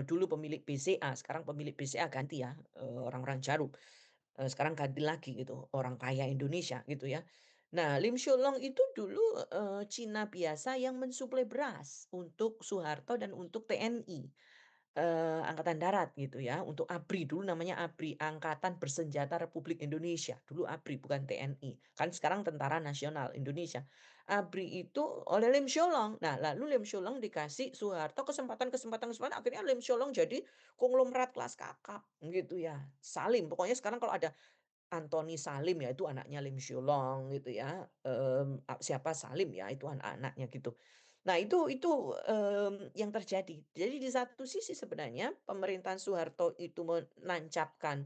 dulu pemilik BCA, sekarang pemilik BCA ganti ya, orang-orang Jarum. Sekarang ganti lagi gitu, orang kaya Indonesia gitu ya. Nah, Lim Sholong itu dulu Cina biasa yang mensuplai beras untuk Soeharto dan untuk TNI. Angkatan Darat gitu ya, untuk ABRI, dulu namanya ABRI, Angkatan Bersenjata Republik Indonesia, dulu ABRI bukan TNI, kan sekarang Tentara Nasional Indonesia. ABRI itu oleh Lim Sholong. Nah, lalu Lim Sholong dikasih Soeharto kesempatan, akhirnya Lim Sholong jadi konglomerat kelas kakap gitu ya. Salim, pokoknya sekarang kalau ada Antoni Salim ya itu anaknya Lim Sholong gitu ya, siapa Salim ya itu anak-anaknya gitu. Nah itu, yang terjadi. Jadi di satu sisi sebenarnya pemerintahan Soeharto itu menancapkan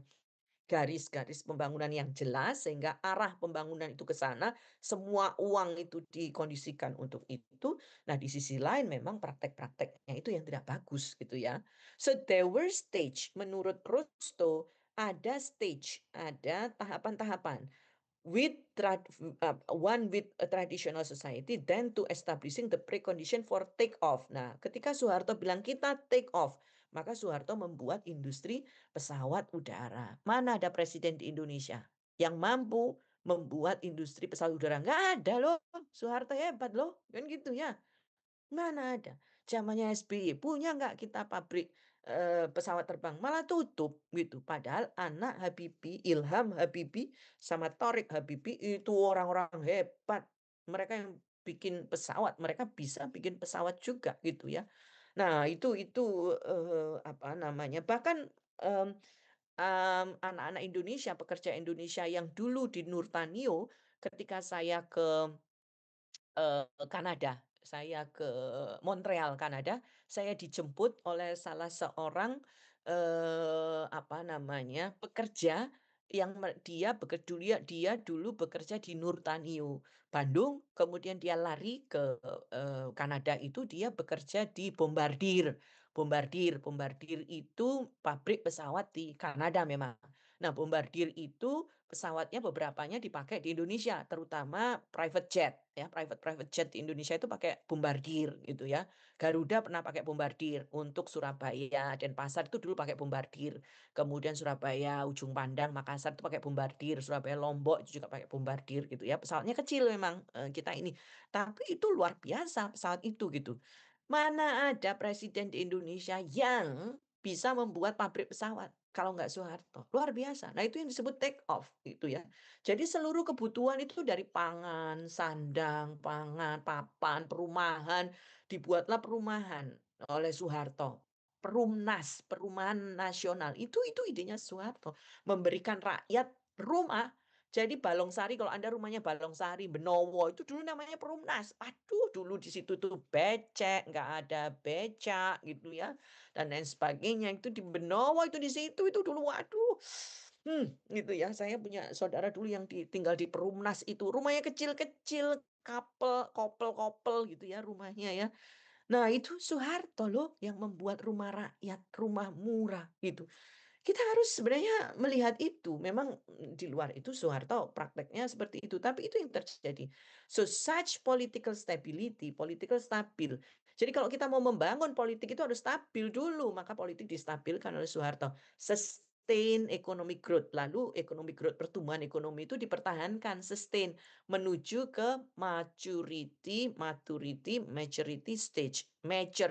garis-garis pembangunan yang jelas sehingga arah pembangunan itu ke sana, semua uang itu dikondisikan untuk itu. Nah, di sisi lain memang praktek-prakteknya itu yang tidak bagus gitu ya. So there were stage menurut Rosto ada tahapan-tahapan one with a traditional society then to establishing the precondition for take off. Nah, ketika Soeharto bilang kita take off, maka Soeharto membuat industri pesawat udara. Mana ada presiden di Indonesia yang mampu membuat industri pesawat udara? Nggak ada loh. Soeharto hebat loh, kan gitu ya. Mana ada. Zamannya SBY, punya nggak kita pabrik pesawat terbang? Malah tutup gitu. Padahal anak Habibie, Ilham Habibie sama Torik Habibie itu orang-orang hebat. Mereka yang bikin pesawat, mereka bisa bikin pesawat juga gitu ya. Nah, itu apa namanya? Bahkan anak-anak Indonesia, pekerja Indonesia yang dulu di Nurtanio ketika saya ke Kanada. Saya ke Montreal, Kanada. Saya dijemput oleh salah seorang, apa namanya, pekerja yang dia dulu bekerja di Nurtanio, Bandung, kemudian dia lari ke, Kanada itu dia bekerja di Bombardier. Bombardier itu pabrik pesawat di Kanada memang. Nah, Bombardier itu pesawatnya beberapanya dipakai di Indonesia, terutama private jet ya, private jet di Indonesia itu pakai Bombardier gitu ya. Garuda pernah pakai Bombardier untuk Surabaya, Denpasar itu dulu pakai Bombardier. Kemudian Surabaya, Ujung Pandang, Makassar itu pakai Bombardier, Surabaya, Lombok itu juga pakai Bombardier gitu ya. Pesawatnya kecil memang kita ini, tapi itu luar biasa pesawat itu gitu. Mana ada presiden di Indonesia yang bisa membuat pabrik pesawat kalau nggak Soeharto, luar biasa. Nah, itu yang disebut take off gitu ya. Jadi seluruh kebutuhan itu dari pangan, sandang, pangan, papan, perumahan, dibuatlah perumahan oleh Soeharto. Perumnas, Perumahan Nasional. Itu idenya Soeharto, memberikan rakyat rumah. Jadi Balongsari, kalau Anda rumahnya Balongsari, Benowo, itu dulu namanya Perumnas. Aduh, dulu di situ tuh becek, nggak ada becak gitu ya dan lain sebagainya. Itu di Benowo itu di situ itu dulu waduh. Gitu ya. Saya punya saudara dulu yang tinggal di Perumnas itu. Rumahnya kecil-kecil, kopel-kopel gitu ya rumahnya ya. Nah, itu Soeharto loh yang membuat rumah rakyat, rumah murah gitu. Kita harus sebenarnya melihat itu. Memang di luar itu Soeharto prakteknya seperti itu, tapi itu yang terjadi. So such political stability, political stabil. Jadi kalau kita mau membangun politik itu harus stabil dulu, maka politik distabilkan oleh Soeharto. Sustain economic growth, lalu economic growth, pertumbuhan ekonomi itu dipertahankan, sustain menuju ke maturity, mature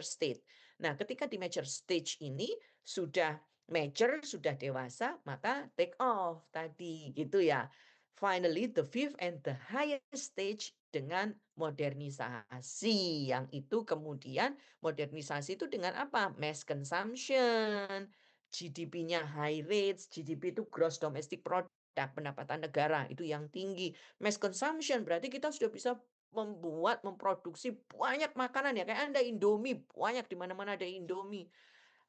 state. Nah, ketika di mature stage ini sudah mature, sudah dewasa, maka take off tadi gitu ya. Finally, the fifth and the highest stage dengan modernisasi, yang itu kemudian modernisasi itu dengan apa? Mass consumption, GDP-nya high rates, GDP itu gross domestic product, pendapatan negara itu yang tinggi. Mass consumption berarti kita sudah bisa memproduksi banyak makanan ya, kayak Anda Indomie, banyak di mana-mana ada Indomie.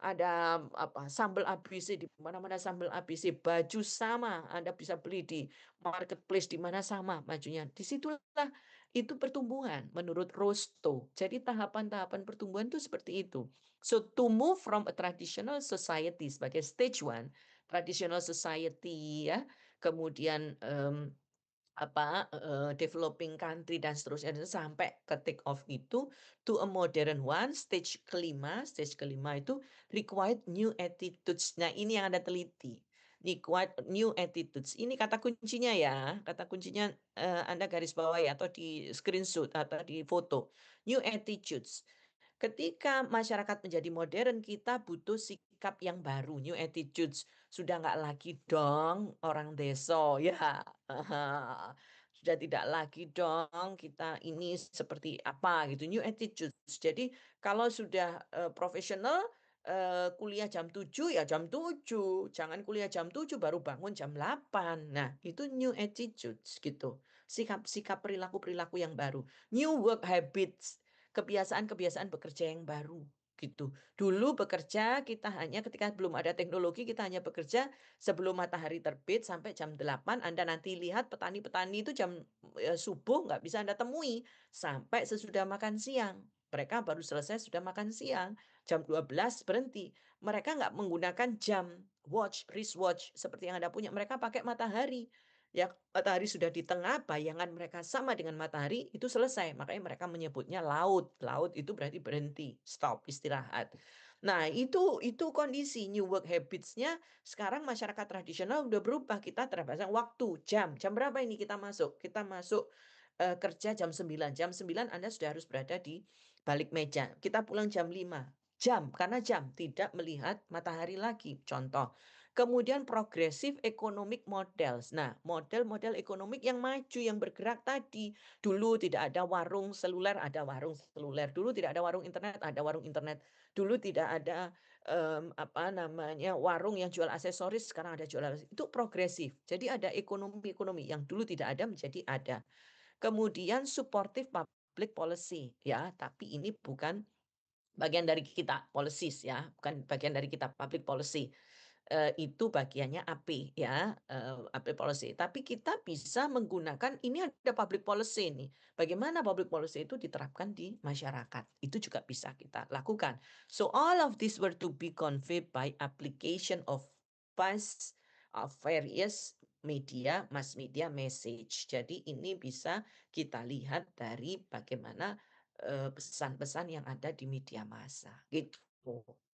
Ada apa, sambal ABC di mana-mana sambal ABC, baju sama, Anda bisa beli di marketplace di mana sama bajunya. Disitulah itu pertumbuhan menurut Rosto. Jadi tahapan-tahapan pertumbuhan itu seperti itu. So to move from a traditional society sebagai stage one, traditional society ya, kemudian developing country dan seterusnya dan sampai ke take off itu to a modern one, stage kelima itu required new attitudes. Nah, ini yang Anda teliti. Required new attitudes. Ini kata kuncinya ya. Kata kuncinya Anda garis bawahi atau di screenshot atau di foto. New attitudes. Ketika masyarakat menjadi modern, kita butuh sikap yang baru, new attitudes. Sudah nggak lagi dong orang desa, ya. Sudah tidak lagi dong kita ini seperti apa gitu, new attitudes. Jadi kalau sudah profesional, kuliah jam 7 ya jam 7. Jangan kuliah jam 7 baru bangun jam 8. Nah, itu new attitudes gitu. Sikap-sikap perilaku-perilaku yang baru. New work habits, kebiasaan-kebiasaan bekerja yang baru gitu. Dulu bekerja kita hanya ketika belum ada teknologi kita hanya bekerja sebelum matahari terbit sampai jam 8. Anda nanti lihat petani-petani itu jam subuh nggak bisa Anda temui sampai sesudah makan siang. Mereka baru selesai sudah makan siang, jam 12 berhenti. Mereka nggak menggunakan jam wristwatch seperti yang Anda punya. Mereka pakai matahari. Ya, matahari sudah di tengah, bayangan mereka sama dengan matahari, itu selesai. Makanya mereka menyebutnya laut. Laut itu berarti berhenti, stop, istirahat. Nah, itu kondisi new work habits-nya sekarang masyarakat tradisional udah berubah. Kita terpasang waktu, jam. Jam berapa ini kita masuk? Kita masuk kerja jam 9. Jam 9 Anda sudah harus berada di balik meja. Kita pulang jam 5. Jam, karena jam tidak melihat matahari lagi. Contoh. Kemudian progressive economic models. Nah, model-model ekonomik yang maju, yang bergerak tadi. Dulu tidak ada warung seluler, ada warung seluler. Dulu tidak ada warung internet, ada warung internet. Dulu tidak ada warung yang jual aksesoris, sekarang ada jual aksesoris. Itu progresif. Jadi ada ekonomi-ekonomi yang dulu tidak ada menjadi ada. Kemudian supportive public policy ya, tapi ini bukan bagian dari kita policies ya, bukan bagian dari kita public policy. Itu bagiannya AP ya, AP policy. Tapi kita bisa menggunakan ini ada public policy nih. Bagaimana public policy itu diterapkan di masyarakat. Itu juga bisa kita lakukan. So all of this were to be conveyed by application of various media, mass media message. Jadi ini bisa kita lihat dari bagaimana pesan-pesan yang ada di media massa gitu.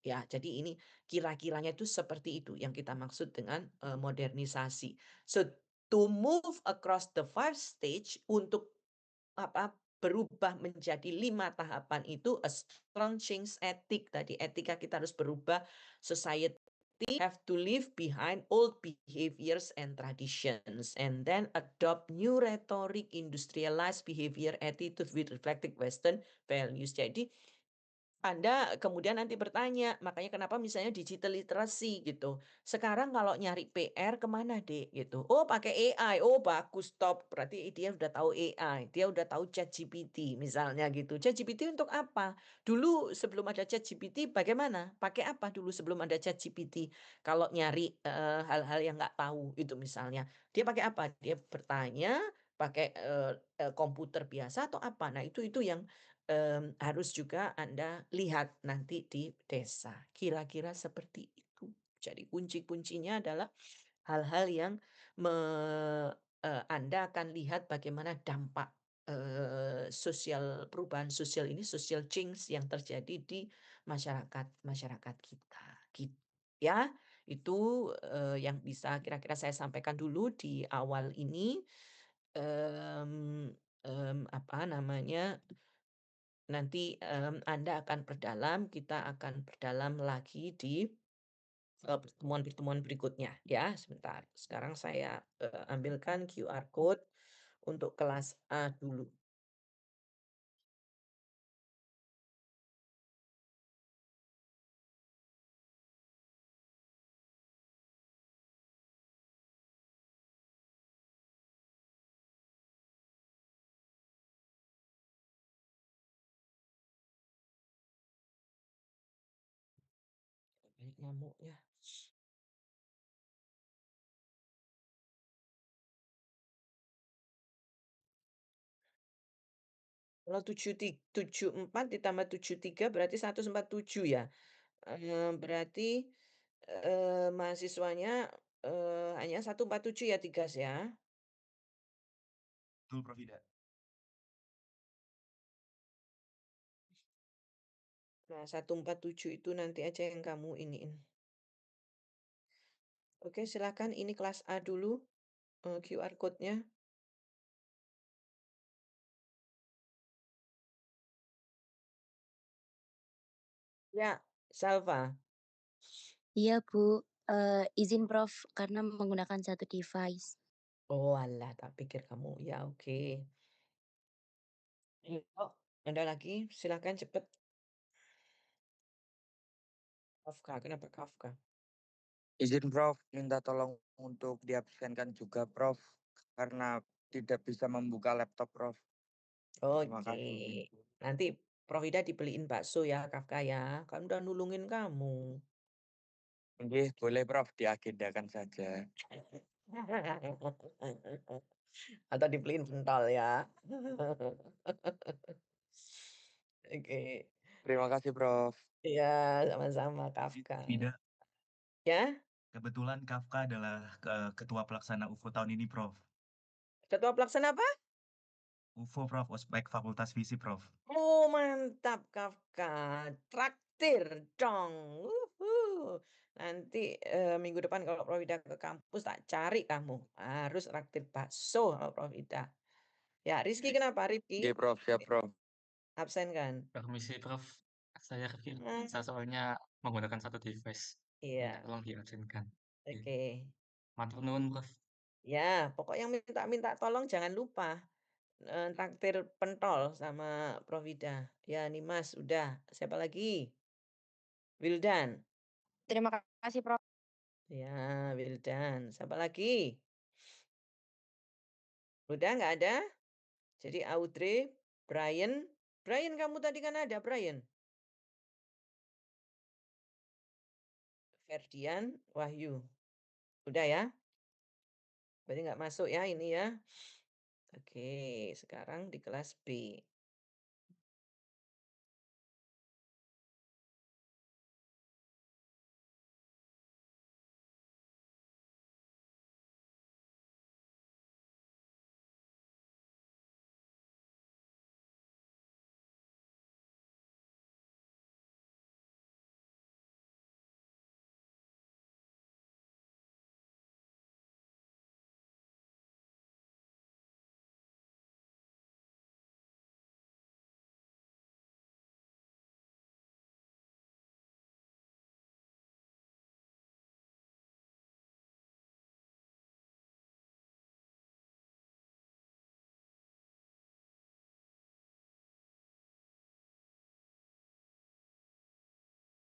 Ya, jadi ini kira-kiranya itu seperti itu yang kita maksud dengan modernisasi. So to move across the 5 stage untuk berubah menjadi 5 tahapan itu a strong change ethic tadi. Etika kita harus berubah, society have to leave behind old behaviors and traditions and then adopt new rhetoric, industrialized behavior attitude with reflecting Western values. Jadi Anda kemudian nanti bertanya, makanya kenapa misalnya digital literacy gitu. Sekarang kalau nyari PR kemana dek gitu? Oh pakai AI, oh bagus top. Berarti dia udah tahu AI, dia udah tahu ChatGPT misalnya gitu. ChatGPT untuk apa? Dulu sebelum ada ChatGPT bagaimana? Pakai apa dulu sebelum ada ChatGPT? Kalau nyari hal-hal yang nggak tahu itu misalnya. Dia pakai apa? Dia bertanya pakai komputer biasa atau apa? Nah itu yang harus juga Anda lihat nanti di desa. Kira-kira seperti itu. Jadi kunci-kuncinya adalah hal-hal yang Anda akan lihat bagaimana dampak perubahan sosial ini, social change yang terjadi di masyarakat kita. Gitu ya. Itu yang bisa kira-kira saya sampaikan dulu di awal ini. Nanti Anda akan perdalam, kita akan perdalam lagi di pertemuan-pertemuan berikutnya ya. Sebentar. Sekarang saya ambilkan QR code untuk kelas A dulu. Banyak nyamuknya. Kalau 74 ditambah 73 berarti 147 ya. Berarti mahasiswanya hanya 147 ya Tigas ya. Betul, Prof. Ida. Nah 147 itu nanti aja yang kamu iniin. Oke silakan ini kelas A dulu QR code-nya. Ya, Salva. Iya, Bu. Izin Prof, karena menggunakan satu device. Oh alah, tak pikir kamu. Ya oke. Yuk, ada lagi? Silakan cepet. Kafka, kenapa Kafka? Izin Prof, minta tolong untuk diabsenkan juga Prof, karena tidak bisa membuka laptop Prof. Terima Oke, kasih. nanti Prof Ida dibeliin bakso ya, Kafka ya. Kan udah nulungin kamu. Nggih, boleh Prof, diagendakan saja. Atau dibeliin pentol ya. Oke. Terima kasih Prof. Iya, sama-sama Kafka. Ida, Ya, kebetulan Kafka adalah ketua pelaksana UFO tahun ini, Prof. ketua pelaksana apa? UFO, Prof. Ospek Fakultas Visi, Prof. Oh, mantap Kafka. Traktir dong. Wuhu. Nanti minggu depan kalau Prof Ida ke kampus tak cari kamu. Harus traktir bakso kalau Prof Ida. Ya, Rizky kenapa Nggih Rizky? Prof, siap Prof. Absen kan? Permisi, Prof. Saya Hmm, bisa soalnya menggunakan satu device. Minta Iya, tolong diabsenkan. Oke. oke. Matur nuwun, Prof. Ya, pokok yang minta tolong jangan lupa traktir pentol sama Prof Ida. Ya, Nimas udah. Siapa lagi? Wildan. Terima kasih, Prof. Ya, Wildan. Siapa lagi? Udah nggak ada? Jadi Audrey, Brian. Brian kamu tadi kan ada, Brian. Ferdian, Wahyu. Udah ya? Berarti nggak masuk ya ini ya. Oke, sekarang di kelas B.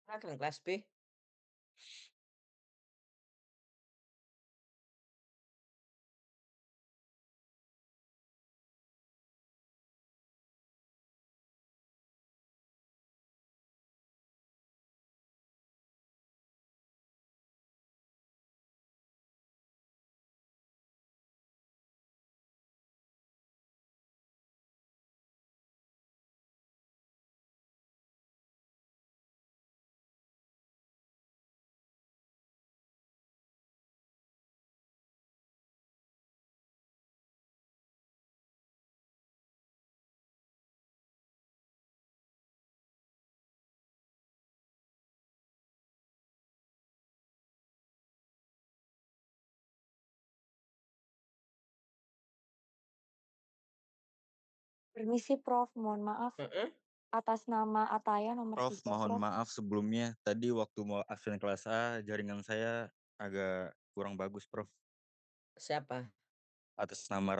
Silakan kelas B. Permisi Prof, mohon maaf. Atas nama Ataya nomor Prof, 3, mohon Prof. maaf sebelumnya. Tadi waktu mau absen kelas A, jaringan saya agak kurang bagus, Prof. Siapa? Atas nama